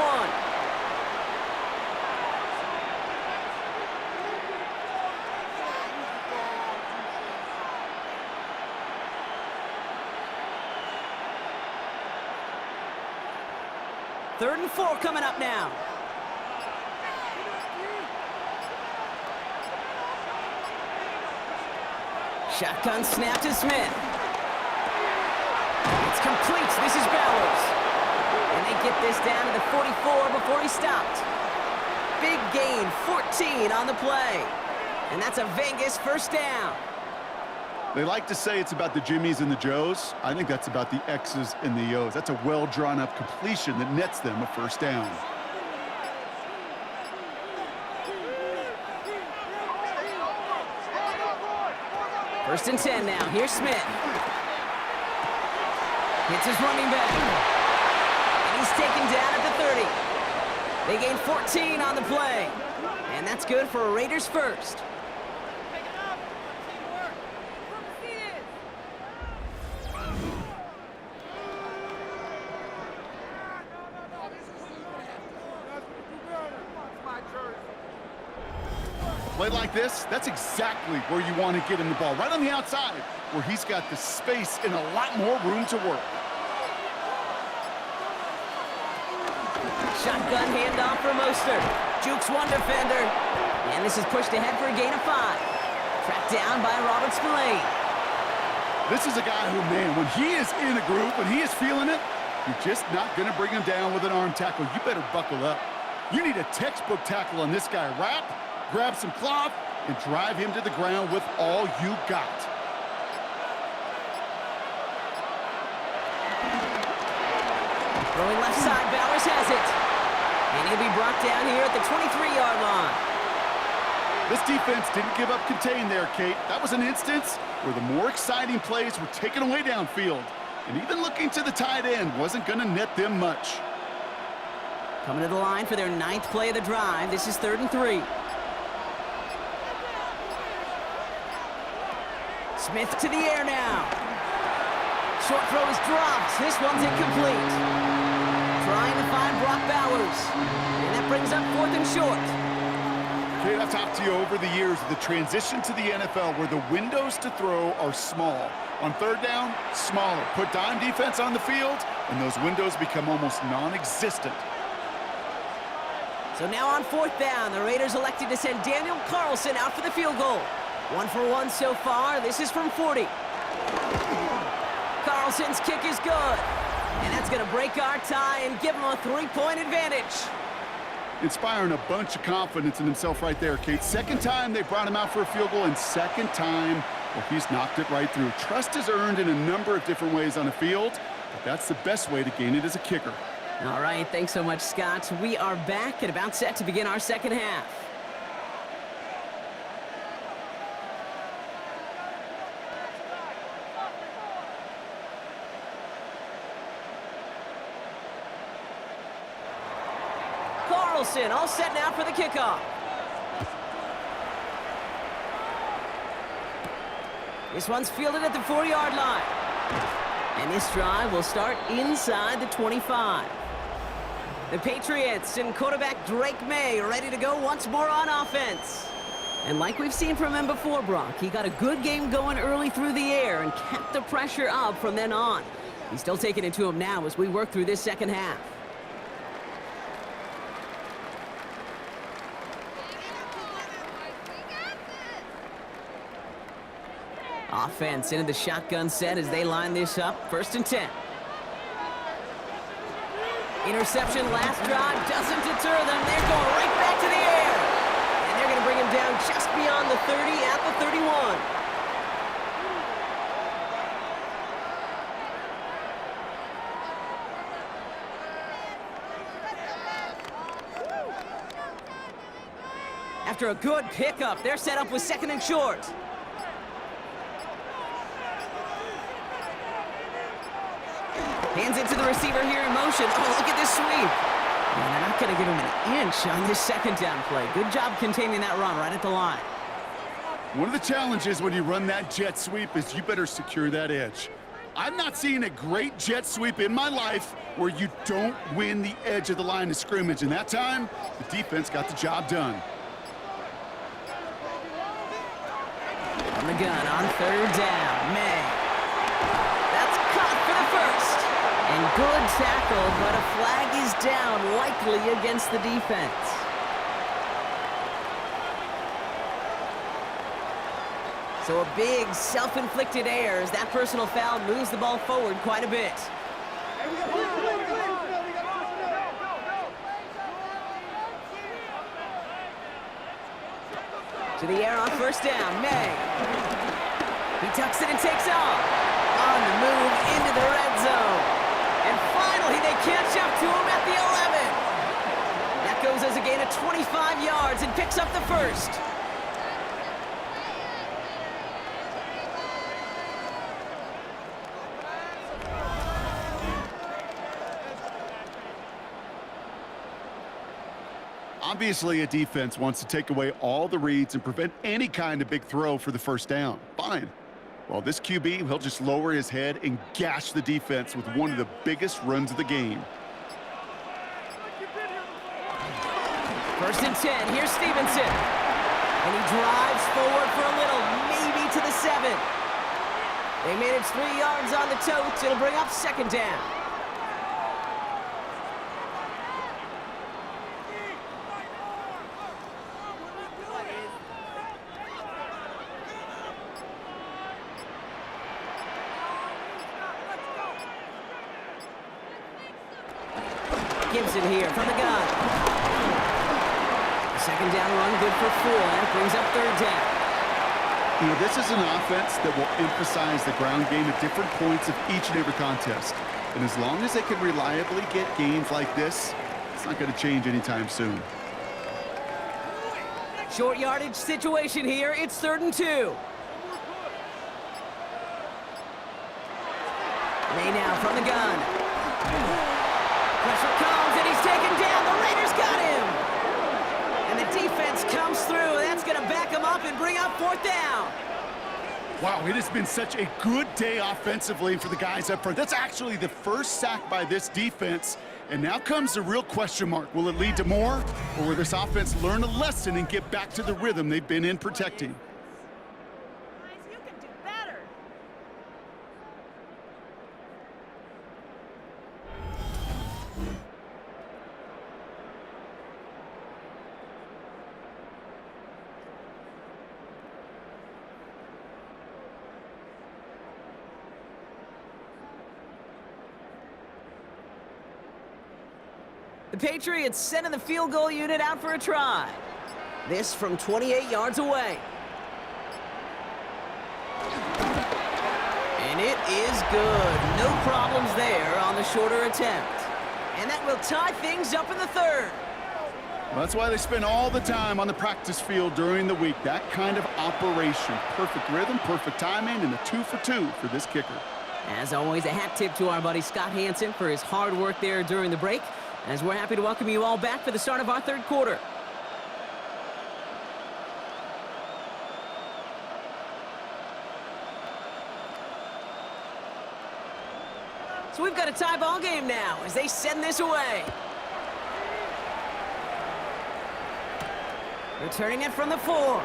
Third and 4 coming up now. Shotgun snap to Smith. It's complete. This is Bowers. And they get this down to the 44 before he stopped. Big gain, 14 on the play. And that's a Vegas 1st down. They like to say it's about the Jimmies and the Joes. I think that's about the X's and the O's. That's a well-drawn-up completion that nets them a 1st down. First and 10 now. Here's Smith. Hits his running back. And he's taken down at the 30. They gain 14 on the play. And that's good for a Raiders first. Play like this, that's exactly where you want to get him the ball. Right on the outside, where he's got the space and a lot more room to work. Shotgun handoff for Mostert. Jukes one defender. And this is pushed ahead for a gain of 5. Tracked down by Robert Spillane. This is a guy who, man, when he is in a group, when he is feeling it, you're just not going to bring him down with an arm tackle. You better buckle up. You need a textbook tackle on this guy. Wrap, grab some cloth, and drive him to the ground with all you got. Throwing left side, Bowers has it. And he'll be brought down here at the 23-yard line. This defense didn't give up contain there, Kate. That was an instance where the more exciting plays were taken away downfield. And even looking to the tight end wasn't going to net them much. Coming to the line for their 9th play of the drive. This is 3rd and 3. Smith to the air now. Short throw is dropped. This one's incomplete. Trying to find Brock Bowers. And that brings up 4th and short. Kate, I've talked to you over the years of the transition to the NFL where the windows to throw are small. On 3rd down, smaller. Put dime defense on the field, and those windows become almost non-existent. So now on 4th down, the Raiders elected to send Daniel Carlson out for the field goal. 1 for 1 so far. This is from 40. Carlson's kick is good. And that's going to break our tie and give him a 3-point advantage. Inspiring a bunch of confidence in himself right there, Kate. Second time they brought him out for a field goal, and second time, well, he's knocked it right through. Trust is earned in a number of different ways on the field, but that's the best way to gain it as a kicker. All right, thanks so much, Scott. We are back and about set to begin our second half. Carlson all set now for the kickoff. This one's fielded at the 4-yard line. And this drive will start inside the 25. The Patriots and quarterback Drake May ready to go once more on offense. And like we've seen from him before, Brock, he got a good game going early through the air and kept the pressure up from then on. He's still taking it to him now as we work through this second half. Offense into the shotgun set as they line this up. 1st and 10. Interception last drive doesn't deter them. They're going right back to the air. And they're going to bring him down just beyond the 30 at the 31. After a good pickup, they're set up with 2nd and short. Hands it to the receiver here in motion. Oh, look at this sweep. And they're not going to give him an inch on this 2nd down play. Good job containing that run right at the line. One of the challenges when you run that jet sweep is you better secure that edge. I'm not seeing a great jet sweep in my life where you don't win the edge of the line of scrimmage. And that time, the defense got the job done. On the gun on 3rd down, May. That's caught for the first. And good tackle, but a flag is down, likely against the defense. So a big self-inflicted error as that personal foul moves the ball forward quite a bit. To the air on 1st down, May. He tucks it and takes off. On the move into the red zone. And finally, they catch up to him at the 11. That goes as a gain of 25 yards and picks up the first. Obviously, a defense wants to take away all the reads and prevent any kind of big throw for the 1st down. Fine. Well, this QB, he'll just lower his head and gash the defense with one of the biggest runs of the game. 1st and 10. Here's Stevenson. And he drives forward for a little, maybe to the 7. They manage 3 yards on the totes. It'll bring up 2nd down. Gibson here from the gun. The 2nd down run good for 4. That brings up 3rd down. You know, this is an offense that will emphasize the ground game at different points of each and every contest. And as long as they can reliably get gains like this, it's not going to change anytime soon. Short yardage situation here. It's 3rd and 2. May now from the gun. Pressure comes, and he's taken down. The Raiders got him. And the defense comes through. That's going to back him up and bring up 4th down. Wow, it has been such a good day offensively for the guys up front. That's actually the first sack by this defense. And now comes the real question mark. Will it lead to more? Or will this offense learn a lesson and get back to the rhythm they've been in protecting? You can do better. The Patriots sending the field goal unit out for a try. This from 28 yards away. And it is good. No problems there on the shorter attempt. And that will tie things up in the third. Well, that's why they spend all the time on the practice field during the week. That kind of operation. Perfect rhythm, perfect timing, and a 2 for 2 for this kicker. As always, a hat tip to our buddy Scott Hansen for his hard work there during the break, as we're happy to welcome you all back for the start of our third quarter. So we've got a tie ball game now as they send this away. Returning it from the 4.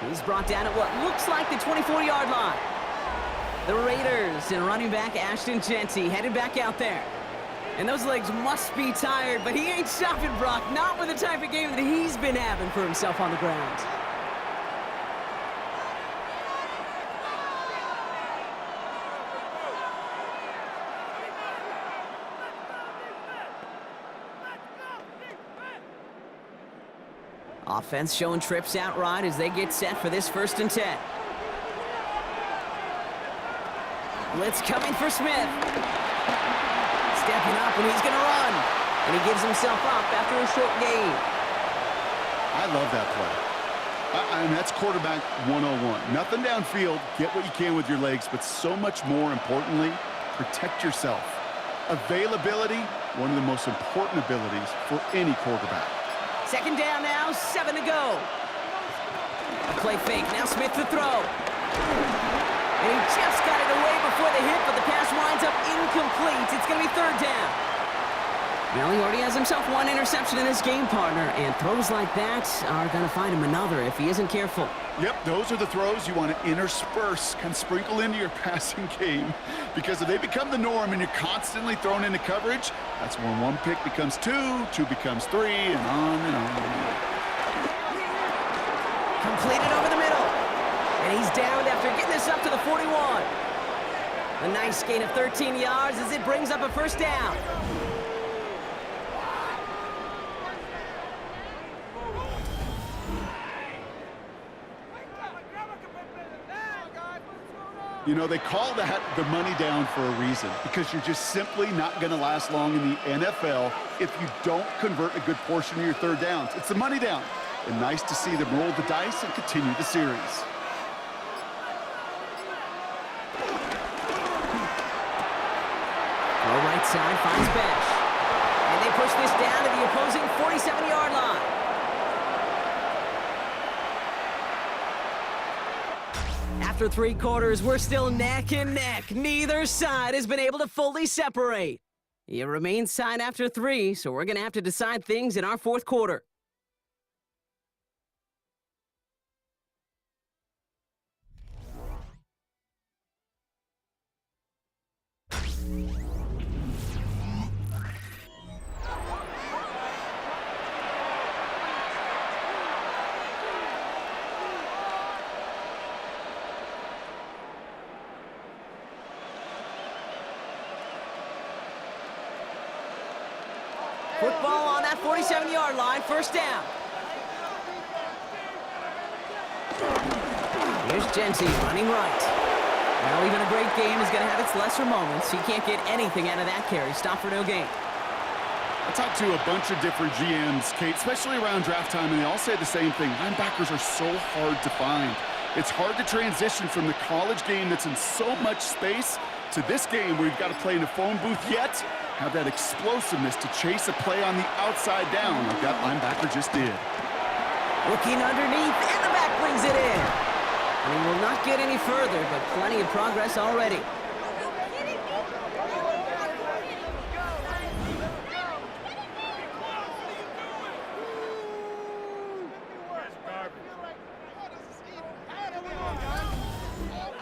He's brought down at what looks like the 24-yard line. The Raiders and running back Ashton Genty headed back out there. And those legs must be tired, but he ain't stopping, Brock. Not with the type of game that he's been having for himself on the ground. Offense showing trips out right as they get set for this 1st and 10. Blitz coming for Smith. Stepping up, and he's going to run. And he gives himself up after a short gain. I love that play. And that's quarterback 101. Nothing downfield. Get what you can with your legs, but so much more importantly, protect yourself. Availability, one of the most important abilities for any quarterback. 2nd down now, 7 to go. A play fake, now Smith to throw. And he just got it away before the hit, but the pass winds up incomplete. It's going to be 3rd down. Well, he already has himself 1 interception in this game, partner, and throws like that are going to find him another if he isn't careful. Yep, those are the throws you want to intersperse, kind of sprinkle into your passing game, because if they become the norm and you're constantly thrown into coverage, that's when 1 pick becomes 2, 2 becomes 3, and on and on. Completed over the middle, and he's downed after getting this up to the 41. A nice gain of 13 yards as it brings up a 1st down. You know, they call that the money down for a reason, because you're just simply not going to last long in the NFL if you don't convert a good portion of your 3rd downs. It's the money down. And nice to see them roll the dice and continue the series. Throw right side finds Besh. And they push this down to the opposing 47-yard line. After 3 quarters, we're still neck and neck. Neither side has been able to fully separate. It remains tied after 3, so we're going to have to decide things in our 4th quarter. Football on that 47-yard line, 1st down. Here's Genty running right. Well, even a great game is going to have its lesser moments. He can't get anything out of that carry. Stop for no gain. I talked to a bunch of different GMs, Kate, especially around draft time, and they all say the same thing. Linebackers are so hard to find. It's hard to transition from the college game that's in so much space to this game where you've got to play in a phone booth, yet have that explosiveness to chase a play on the outside down like that linebacker just did. Looking underneath, and the back brings it in. And he will not get any further, but plenty of progress already.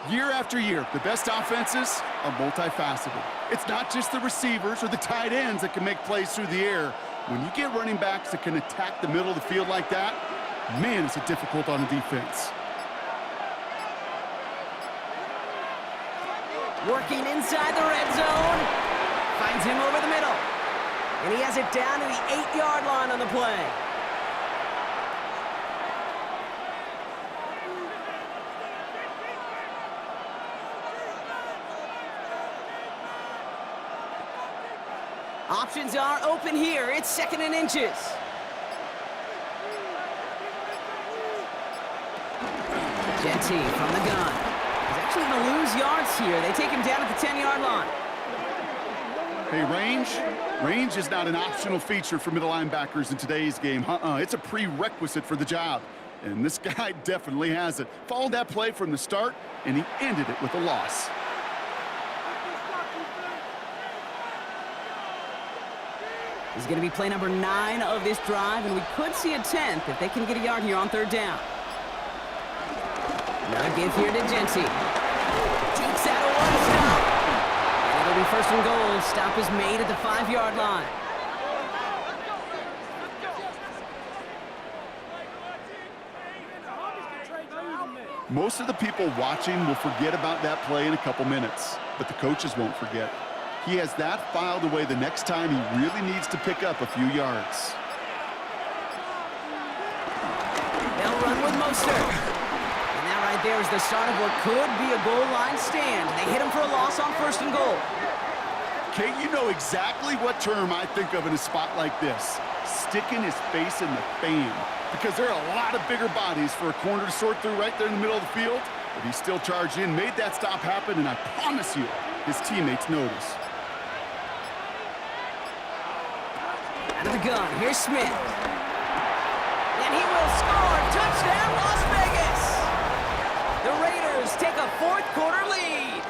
Year after year, the best offenses are multifaceted. It's not just the receivers or the tight ends that can make plays through the air. When you get running backs that can attack the middle of the field like that, man, is it difficult on the defense. Working inside the red zone. Finds him over the middle. And he has it down to the 8-yard line on the play. Options are open here. It's 2nd and inches. Genty from the gun. He's actually going to lose yards here. They take him down at the 10-yard line. Hey, range is not an optional feature for middle linebackers in today's game. It's a prerequisite for the job. And this guy definitely has it. Followed that play from the start, and he ended it with a loss. This is going to be play number 9 of this drive, and we could see a 10th if they can get a yard here on 3rd down. Another give here to Genty. Takes out a one stop. And it'll be 1st and goal. Stop is made at the 5-yard line. Most of the people watching will forget about that play in a couple minutes, but the coaches won't forget. He has that filed away the next time he really needs to pick up a few yards. They'll run with Mostert. And that right there is the start of what could be a goal line stand. They hit him for a loss on 1st and goal. Kate, you know exactly what term I think of in a spot like this. Sticking his face in the fan. Because there are a lot of bigger bodies for a corner to sort through right there in the middle of the field. But he still charged in, made that stop happen, and I promise you, his teammates notice. Out of the gun, here's Smith. And he will score. Touchdown, Las Vegas. The Raiders take a 4th quarter lead.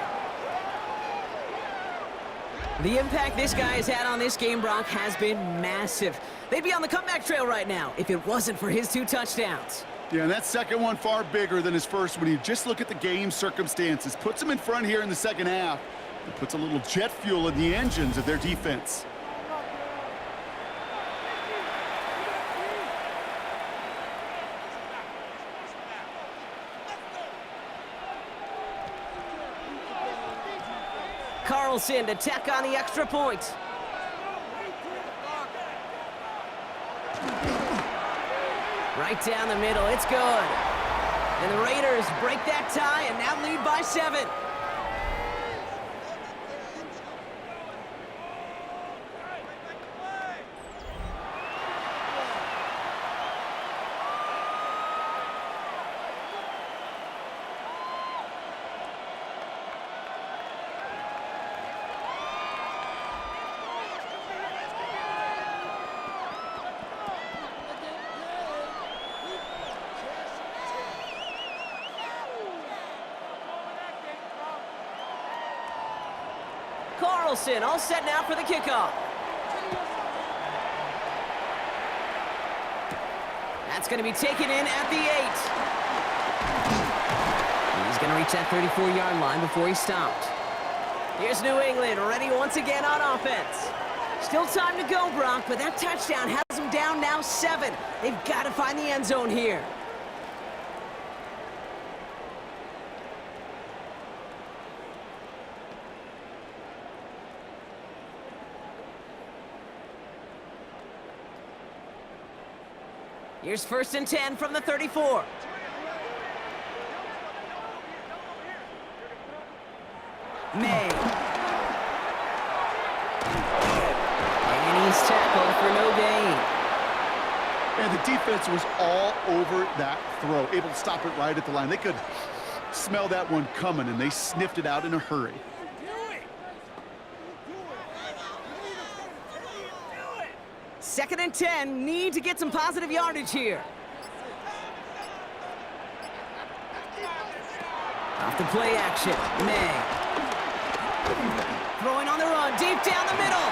The impact this guy has had on this game, Brock, has been massive. They'd be on the comeback trail right now if it wasn't for his 2 touchdowns. Yeah, and that second one far bigger than his first when you just look at the game circumstances. Puts him in front here in the 2nd half. And puts a little jet fuel in the engines of their defense. Carlson to tack on the extra point. Right down the middle, it's good. And the Raiders break that tie and now lead by 7. Carlson all set now for the kickoff. That's going to be taken in at the 8. He's going to reach that 34-yard line before he's stopped. Here's New England ready once again on offense. Still time to go, Brock, but that touchdown has them down now 7. They've got to find the end zone here. Here's 1st and 10 from the 34. May. And he's tackled for no gain. And the defense was all over that throw, able to stop it right at the line. They could smell that one coming, and they sniffed it out in a hurry. 2nd and 10, need to get some positive yardage here. Off the play action, May. Throwing on the run, deep down the middle.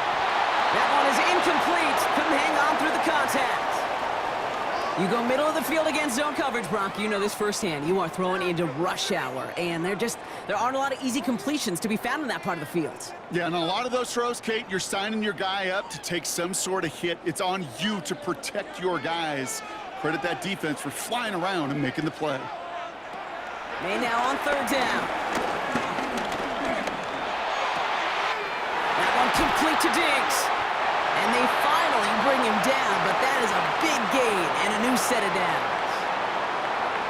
That one is incomplete, couldn't hang on through the contact. You go middle of the field against zone coverage, Brock. You know this firsthand. You are throwing into rush hour, and there aren't a lot of easy completions to be found in that part of the field. Yeah, and a lot of those throws, Kate, you're signing your guy up to take some sort of hit. It's on you to protect your guys. Credit that defense for flying around and making the play. May now on 3rd down. That one Complete to Diggs. And they finally bring him down, but that is a big gain and a new set of downs.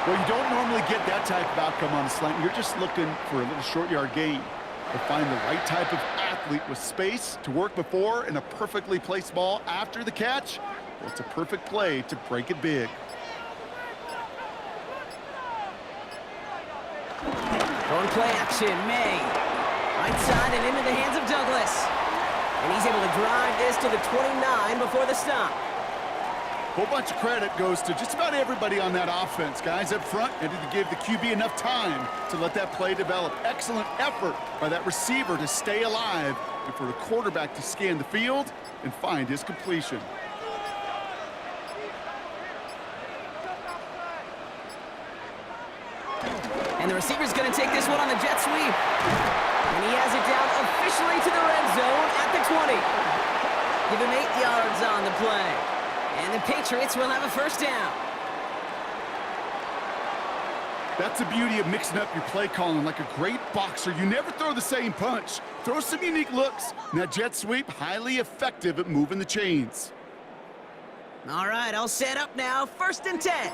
Well, you don't normally get that type of outcome on a slant. You're just looking for a little short yard gain. To find the right type of athlete with space to work before and a perfectly placed ball after the catch, well, it's a perfect play to break it big. Going play action, May. Right side and into the hands of Douglas. And he's able to drive this to the 29 before the stop. Whole bunch of credit goes to just about everybody on that offense. Guys up front needed to give the QB enough time to let that play develop. Excellent effort by that receiver to stay alive and for the quarterback to scan the field and find his completion. And the receiver's going to take this one on the jet sweep. And he has it down officially to the red zone at the 20. Give him 8 yards on the play. And the Patriots will have a first down. That's the beauty of mixing up your play calling. Like a great boxer, you never throw the same punch. Throw some unique looks. And that jet sweep, highly effective at moving the chains. All right, all set up now. 1st and 10.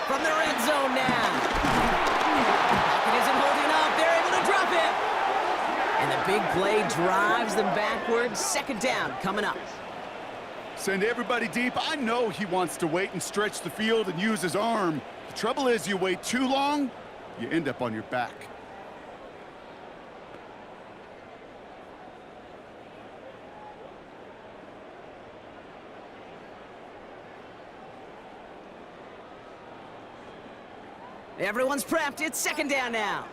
From the red zone now. Pocket isn't holding up. They're able to drop it. And the big play drives them backwards. 2nd down coming up. Send everybody deep. I know he wants to wait and stretch the field and use his arm. The trouble is you wait too long, you end up on your back. Everyone's prepped. It's 2nd down now.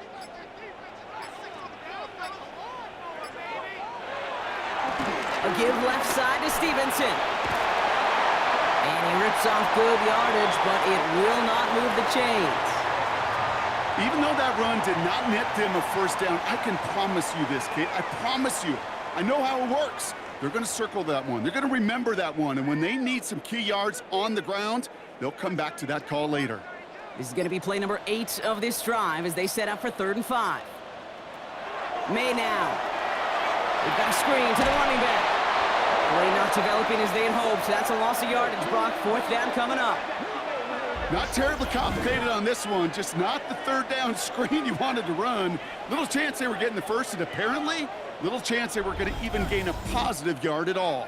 A give left side to Stevenson. And he rips off good yardage, but it will not move the chains. Even though that run did not net them a first down, I can promise you this, kid. I promise you. I know how it works. They're going to circle that one. They're going to remember that one. And when they need some key yards on the ground, they'll come back to that call later. This is going to be play number 8 of this drive as they set up for 3rd and 5. May now. They've got a screen to the running back. Play not developing as they had hoped. That's a loss of yardage. Brock, 4th down coming up. Not terribly complicated on this one. Just not the 3rd down screen you wanted to run. Little chance they were getting the first, and apparently, little chance they were going to even gain a positive yard at all.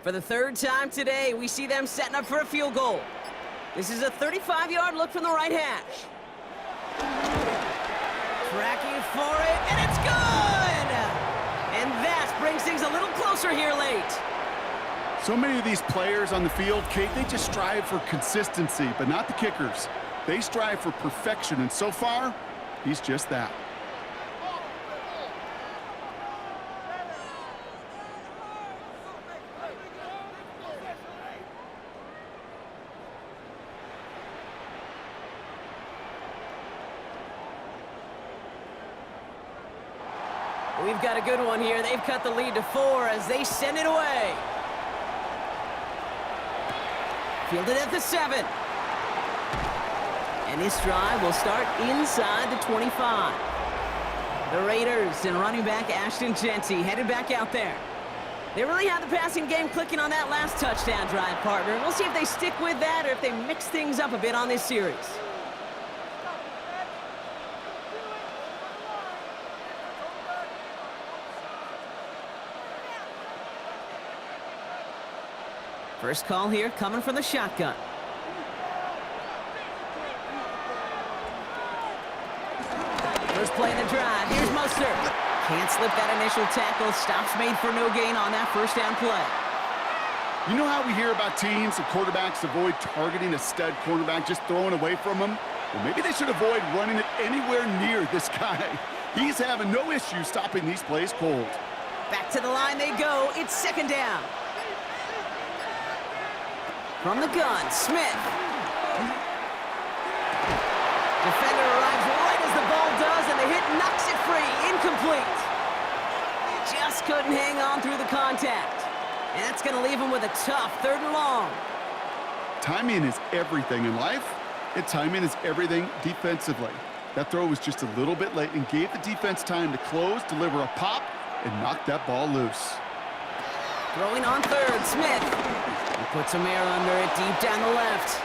For the 3rd time today, we see them setting up for a field goal. This is a 35-yard look from the right hash. Tracking for it, and it's good! And that brings things a little closer here late. So many of these players on the field, Kate, they just strive for consistency, but not the kickers. They strive for perfection, and so far, he's just that. We've got a good one here. They've cut the lead to 4 as they send it away. Fielded at the 7. And this drive will start inside the 25. The Raiders and running back Ashton Genty headed back out there. They really have the passing game clicking on that last touchdown drive, partner. We'll see if they stick with that or if they mix things up a bit on this series. First call here coming from the shotgun. First play in the drive. Here's Mostert. Can't slip that initial tackle. Stops made for no gain on that 1st down play. You know how we hear about teams and quarterbacks avoid targeting a stud cornerback, just throwing away from him? Well, maybe they should avoid running it anywhere near this guy. He's having no issue stopping these plays cold. Back to the line they go. It's 2nd down. From the gun, Smith. Defender arrives right as the ball does, and the hit knocks it free. Incomplete. Just couldn't hang on through the contact. And that's going to leave him with a tough 3rd and long. Timing is everything in life, and timing is everything defensively. That throw was just a little bit late and gave the defense time to close, deliver a pop, and knock that ball loose. Throwing on 3rd, Smith. He puts some air under it deep down the left.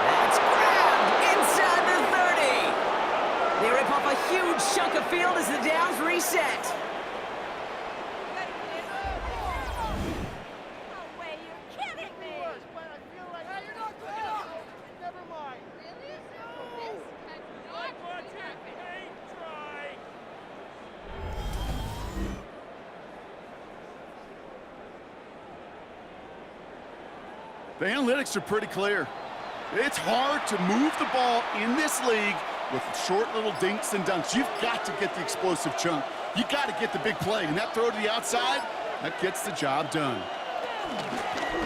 That's grabbed inside the 30. They rip off a huge chunk of field as the downs reset. No way, you're kidding me! You're not good enough! Never mind. The analytics are pretty clear. It's hard to move the ball in this league with short little dinks and dunks. You've got to get the explosive chunk. You got to get the big play, and that throw to the outside, that gets the job done.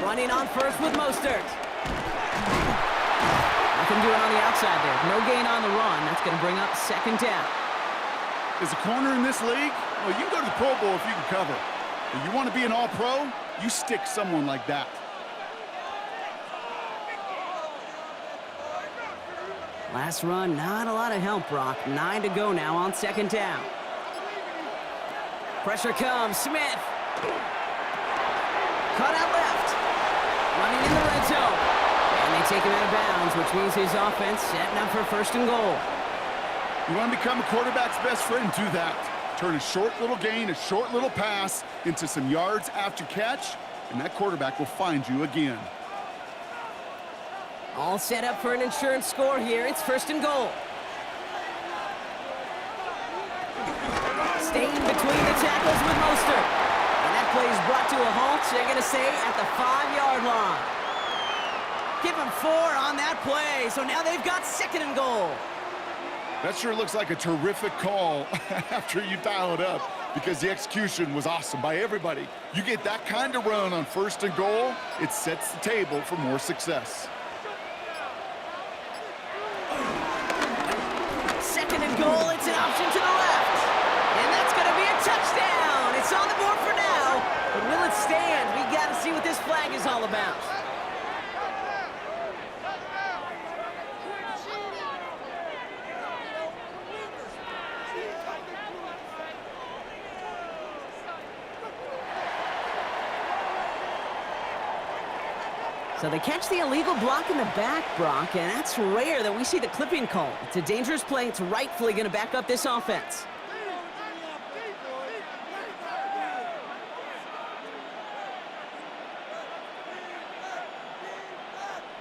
Running on 1st with Mostert. Nothing doing on the outside there. No gain on the run. That's going to bring up 2nd down. As a corner in this league, well, you can go to the Pro Bowl if you can cover. But you want to be an all-pro, you stick someone like that. Last run, not a lot of help, Brock. 9 to go now on 2nd down. Pressure comes, Smith. Cut out left. Running in the red zone. And they take him out of bounds, which means his offense setting up for 1st and goal. You want to become a quarterback's best friend, do that. Turn a short little gain, a short little pass into some yards after catch, and that quarterback will find you again. All set up for an insurance score here. It's 1st and goal. Staying between the tackles with Mostert. And that play is brought to a halt, they're going to say, at the 5-yard line. Give him 4 on that play, so now they've got 2nd and goal. That sure looks like a terrific call after you dial it up, because the execution was awesome by everybody. You get that kind of run on 1st and goal, it sets the table for more success. 2nd and goal, it's an option to the left. And that's going to be a touchdown. It's on the board for now. But will it stand? We got to see what this flag is all about. So they catch the illegal block in the back, Brock, and that's rare that we see the clipping call. It's a dangerous play. It's rightfully going to back up this offense.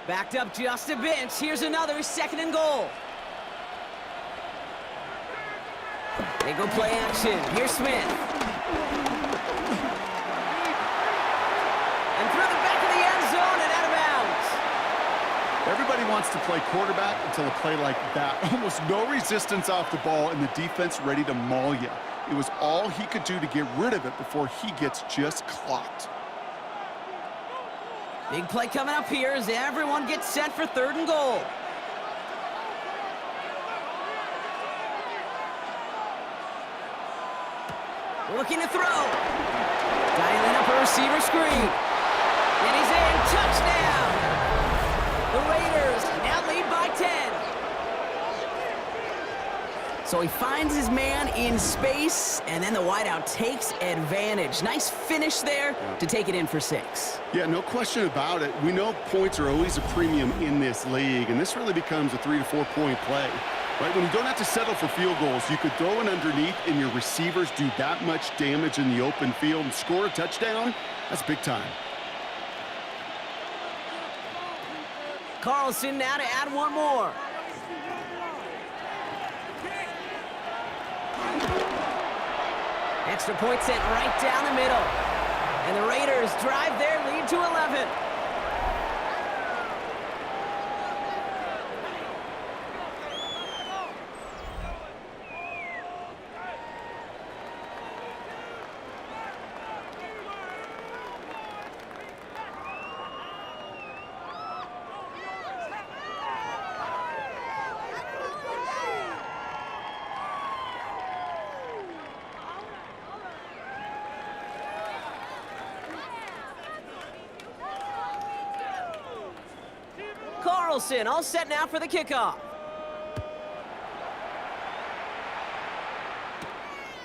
Backed up just a bit. Here's another 2nd and goal. They go play action. Here's Smith. And through the back of the end zone and out of bounds. Everybody wants to play quarterback until a play like that. Almost no resistance off the ball and the defense ready to maul you. It was all he could do to get rid of it before he gets just clocked. Big play coming up here as everyone gets set for 3rd and goal. Looking to throw. Dialing up a receiver screen. And he's in. Touchdown! The Raiders now lead by 10. So he finds his man in space, and then the wideout takes advantage. Nice finish there to take it in for 6. Yeah, no question about it. We know points are always a premium in this league, and this really becomes a 3 to 4 point play. Right, when you don't have to settle for field goals, you could throw it underneath and your receivers do that much damage in the open field and score a touchdown. That's big time. Carlson now to add one more. Extra point sent right down the middle. And the Raiders drive their lead to 11. Carlson, all set now for the kickoff.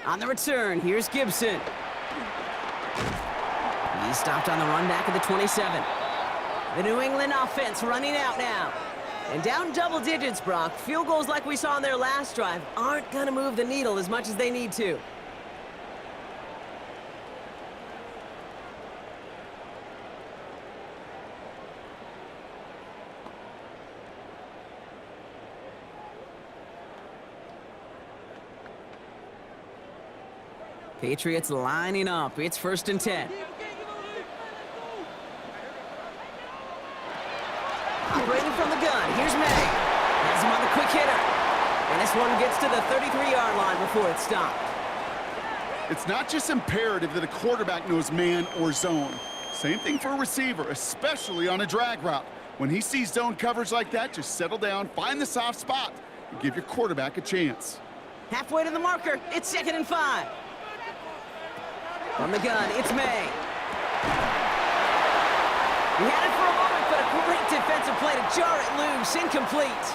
On the return, here's Gibson. He's stopped on the run back at the 27. The New England offense running out now. And down double digits, Brock. Field goals like we saw on their last drive aren't going to move the needle as much as they need to. Patriots lining up. It's 1st and 10. Operating from the gun. Here's May. Has him on the quick hitter. And this one gets to the 33-yard line before it's stopped. It's not just imperative that a quarterback knows man or zone. Same thing for a receiver, especially on a drag route. When he sees zone coverage like that, just settle down, find the soft spot, and give your quarterback a chance. Halfway to the marker. It's 2nd and 5. From the gun, it's May. He had it for a moment, but a great defensive play to jar it loose. Incomplete.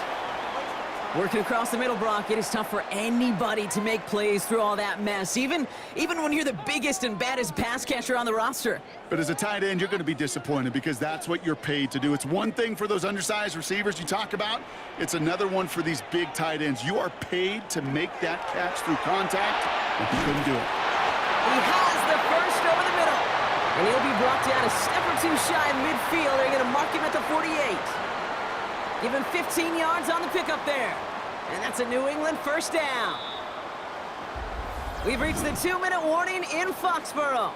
Working across the middle, Brock, it is tough for anybody to make plays through all that mess, even when you're the biggest and baddest pass catcher on the roster. But as a tight end, you're going to be disappointed because that's what you're paid to do. It's one thing for those undersized receivers you talk about. It's another one for these big tight ends. You are paid to make that catch through contact, and he couldn't do it. He has the first over the middle. And he'll be brought down a step or two shy of midfield. They're going to mark him at the 48. Give him 15 yards on the pickup there. And that's a New England first down. We've reached the 2-minute warning in Foxborough.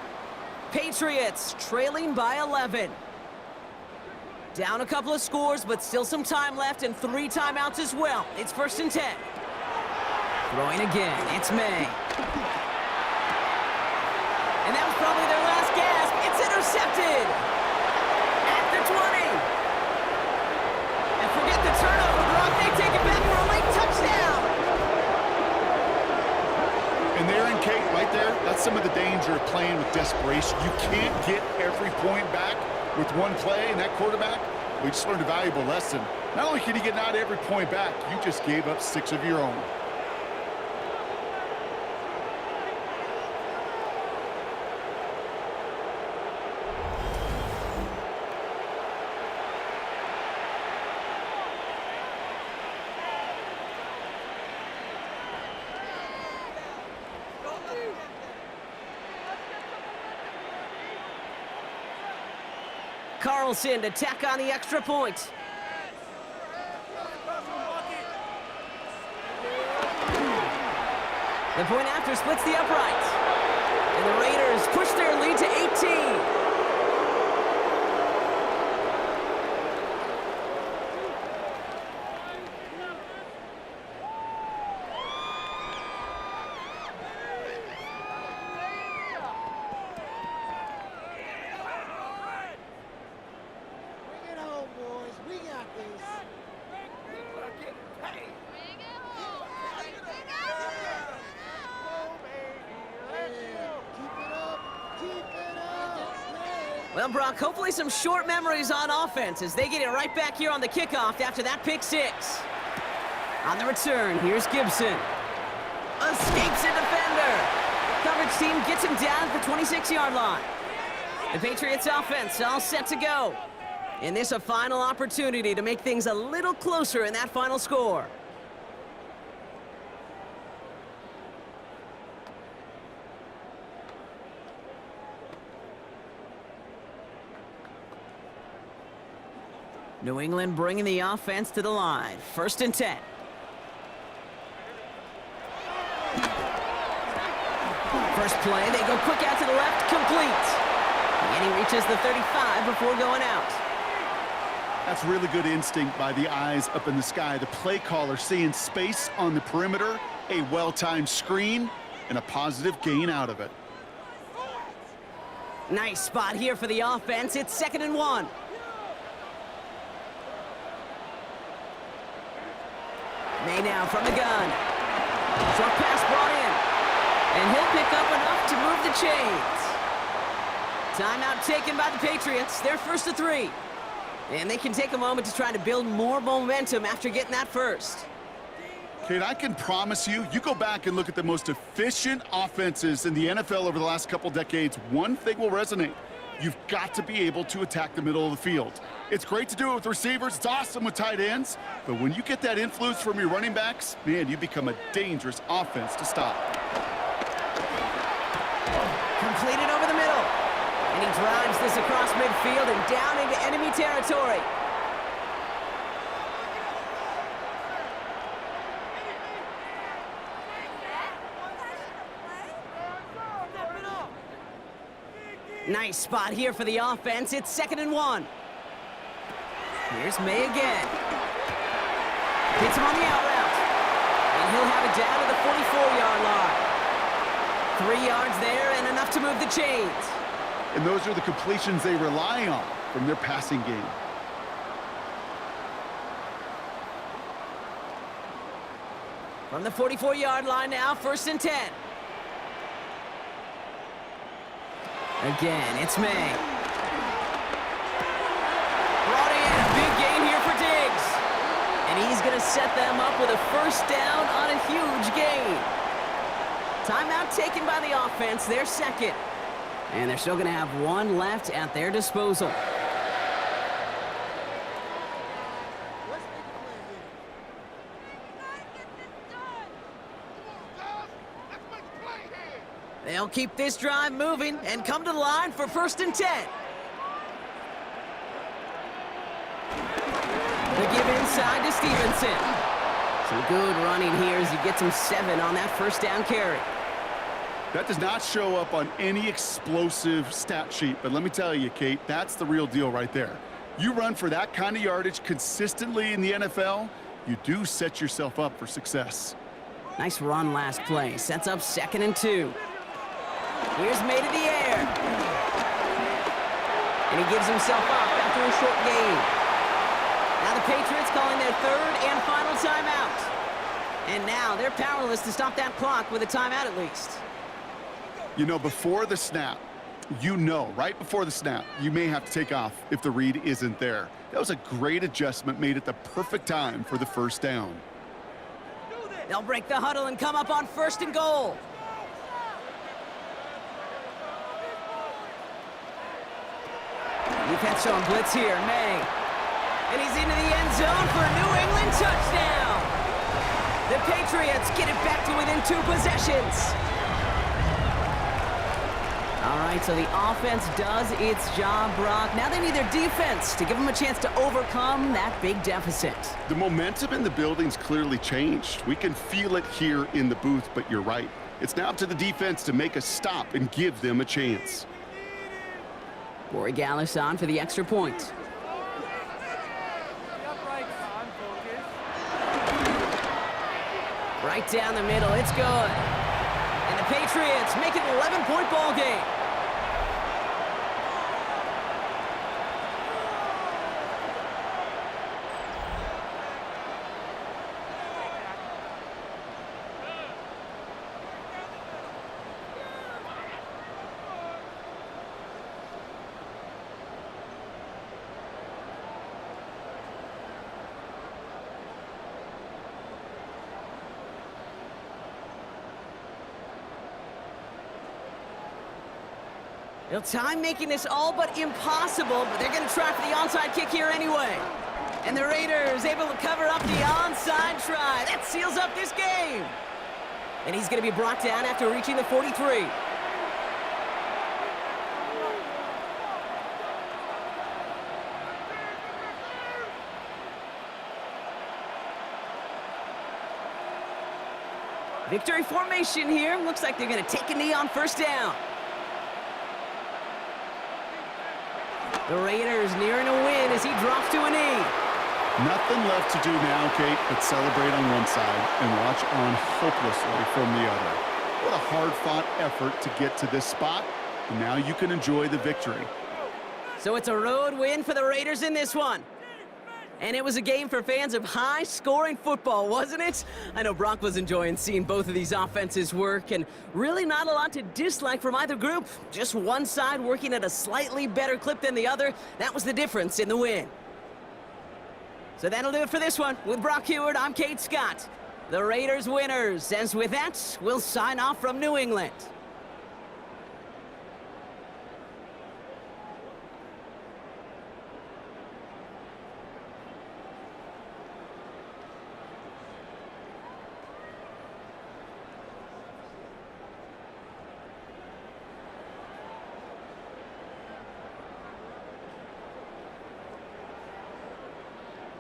Patriots trailing by 11. Down a couple of scores, but still some time left and 3 timeouts as well. It's 1st and 10. Throwing again, it's May. And that was probably their last gasp. It's intercepted at the 20. And forget the turnover, Brock. They take it back for a late touchdown. And there in Kate, right there, that's some of the danger of playing with desperation. You can't get every point back with one play, and that quarterback, we just learned a valuable lesson. Not only can you get not every point back, you just gave up 6 of your own. Carlson to tack on the extra point. The point after splits the uprights. And the Raiders push their lead to 18. Well, Brock, hopefully some short memories on offense as they get it right back here on the kickoff after that pick 6. On the return, here's Gibson. Escapes a defender. Coverage team gets him down at the 26-yard line. The Patriots offense all set to go. And this a final opportunity to make things a little closer in that final score. New England bringing the offense to the line. 1st and 10. First play, they go quick out to the left, complete. And he reaches the 35 before going out. That's really good instinct by the eyes up in the sky. The play caller seeing space on the perimeter, a well-timed screen, and a positive gain out of it. Nice spot here for the offense. It's 2nd and 1. May now from the gun. Short pass brought in. And he'll pick up enough to move the chains. Timeout taken by the Patriots. They're 1st to 3. And they can take a moment to try to build more momentum after getting that first. Kate, I can promise you, you go back and look at the most efficient offenses in the NFL over the last couple decades, one thing will resonate. You've got to be able to attack the middle of the field. It's great to do it with receivers. It's awesome with tight ends. But when you get that influence from your running backs, man, you become a dangerous offense to stop. Completed over the middle. And he drives this across midfield and down into enemy territory. Nice spot here for the offense. It's 2nd and 1. Here's May again. Hits him on the out route. And he'll have it down to the 44-yard line. 3 yards there and enough to move the chains. And those are the completions they rely on from their passing game. From the 44-yard line now, 1st and 10. Again, it's May. Brought in, a big gain here for Diggs. And he's going to set them up with a 1st down on a huge gain. Timeout taken by the offense, their 2nd. And they're still going to have 1 left at their disposal. They'll keep this drive moving and come to the line for 1st and 10. The give inside to Stevenson. Some good running here as he gets him 7 on that 1st down carry. That does not show up on any explosive stat sheet, but let me tell you, Kate, that's the real deal right there. You run for that kind of yardage consistently in the NFL, you do set yourself up for success. Nice run last play. Sets up 2nd and 2. Here's May to the air. And he gives himself up after a short gain. Now the Patriots calling their 3rd and final timeout. And now they're powerless to stop that clock with a timeout at least. You know, before the snap, right before the snap, you may have to take off if the read isn't there. That was a great adjustment made at the perfect time for the 1st down. They'll break the huddle and come up on 1st and goal. Defense showing blitz here, May. And he's into the end zone for a New England touchdown. The Patriots get it back to within 2 possessions. All right, so the offense does its job, Brock. Now they need their defense to give them a chance to overcome that big deficit. The momentum in the building's clearly changed. We can feel it here in the booth, but you're right. It's now up to the defense to make a stop and give them a chance. Corey Gallis on for the extra point. Right down the middle, it's good. And the Patriots make it an 11-point ball game. They'll time making this all but impossible, but they're going to try for the onside kick here anyway. And the Raiders able to cover up the onside try. That seals up this game. And he's going to be brought down after reaching the 43. Victory formation here. Looks like they're going to take a knee on 1st down. The Raiders nearing a win as he drops to a knee. Nothing left to do now, Kate, but celebrate on one side and watch on hopelessly from the other. What a hard-fought effort to get to this spot, and now you can enjoy the victory. So it's a road win for the Raiders in this one. And it was a game for fans of high-scoring football, wasn't it? I know Brock was enjoying seeing both of these offenses work, and really not a lot to dislike from either group. Just one side working at a slightly better clip than the other. That was the difference in the win. So that'll do it for this one. With Brock Heward, I'm Kate Scott. The Raiders winners. As with that, we'll sign off from New England.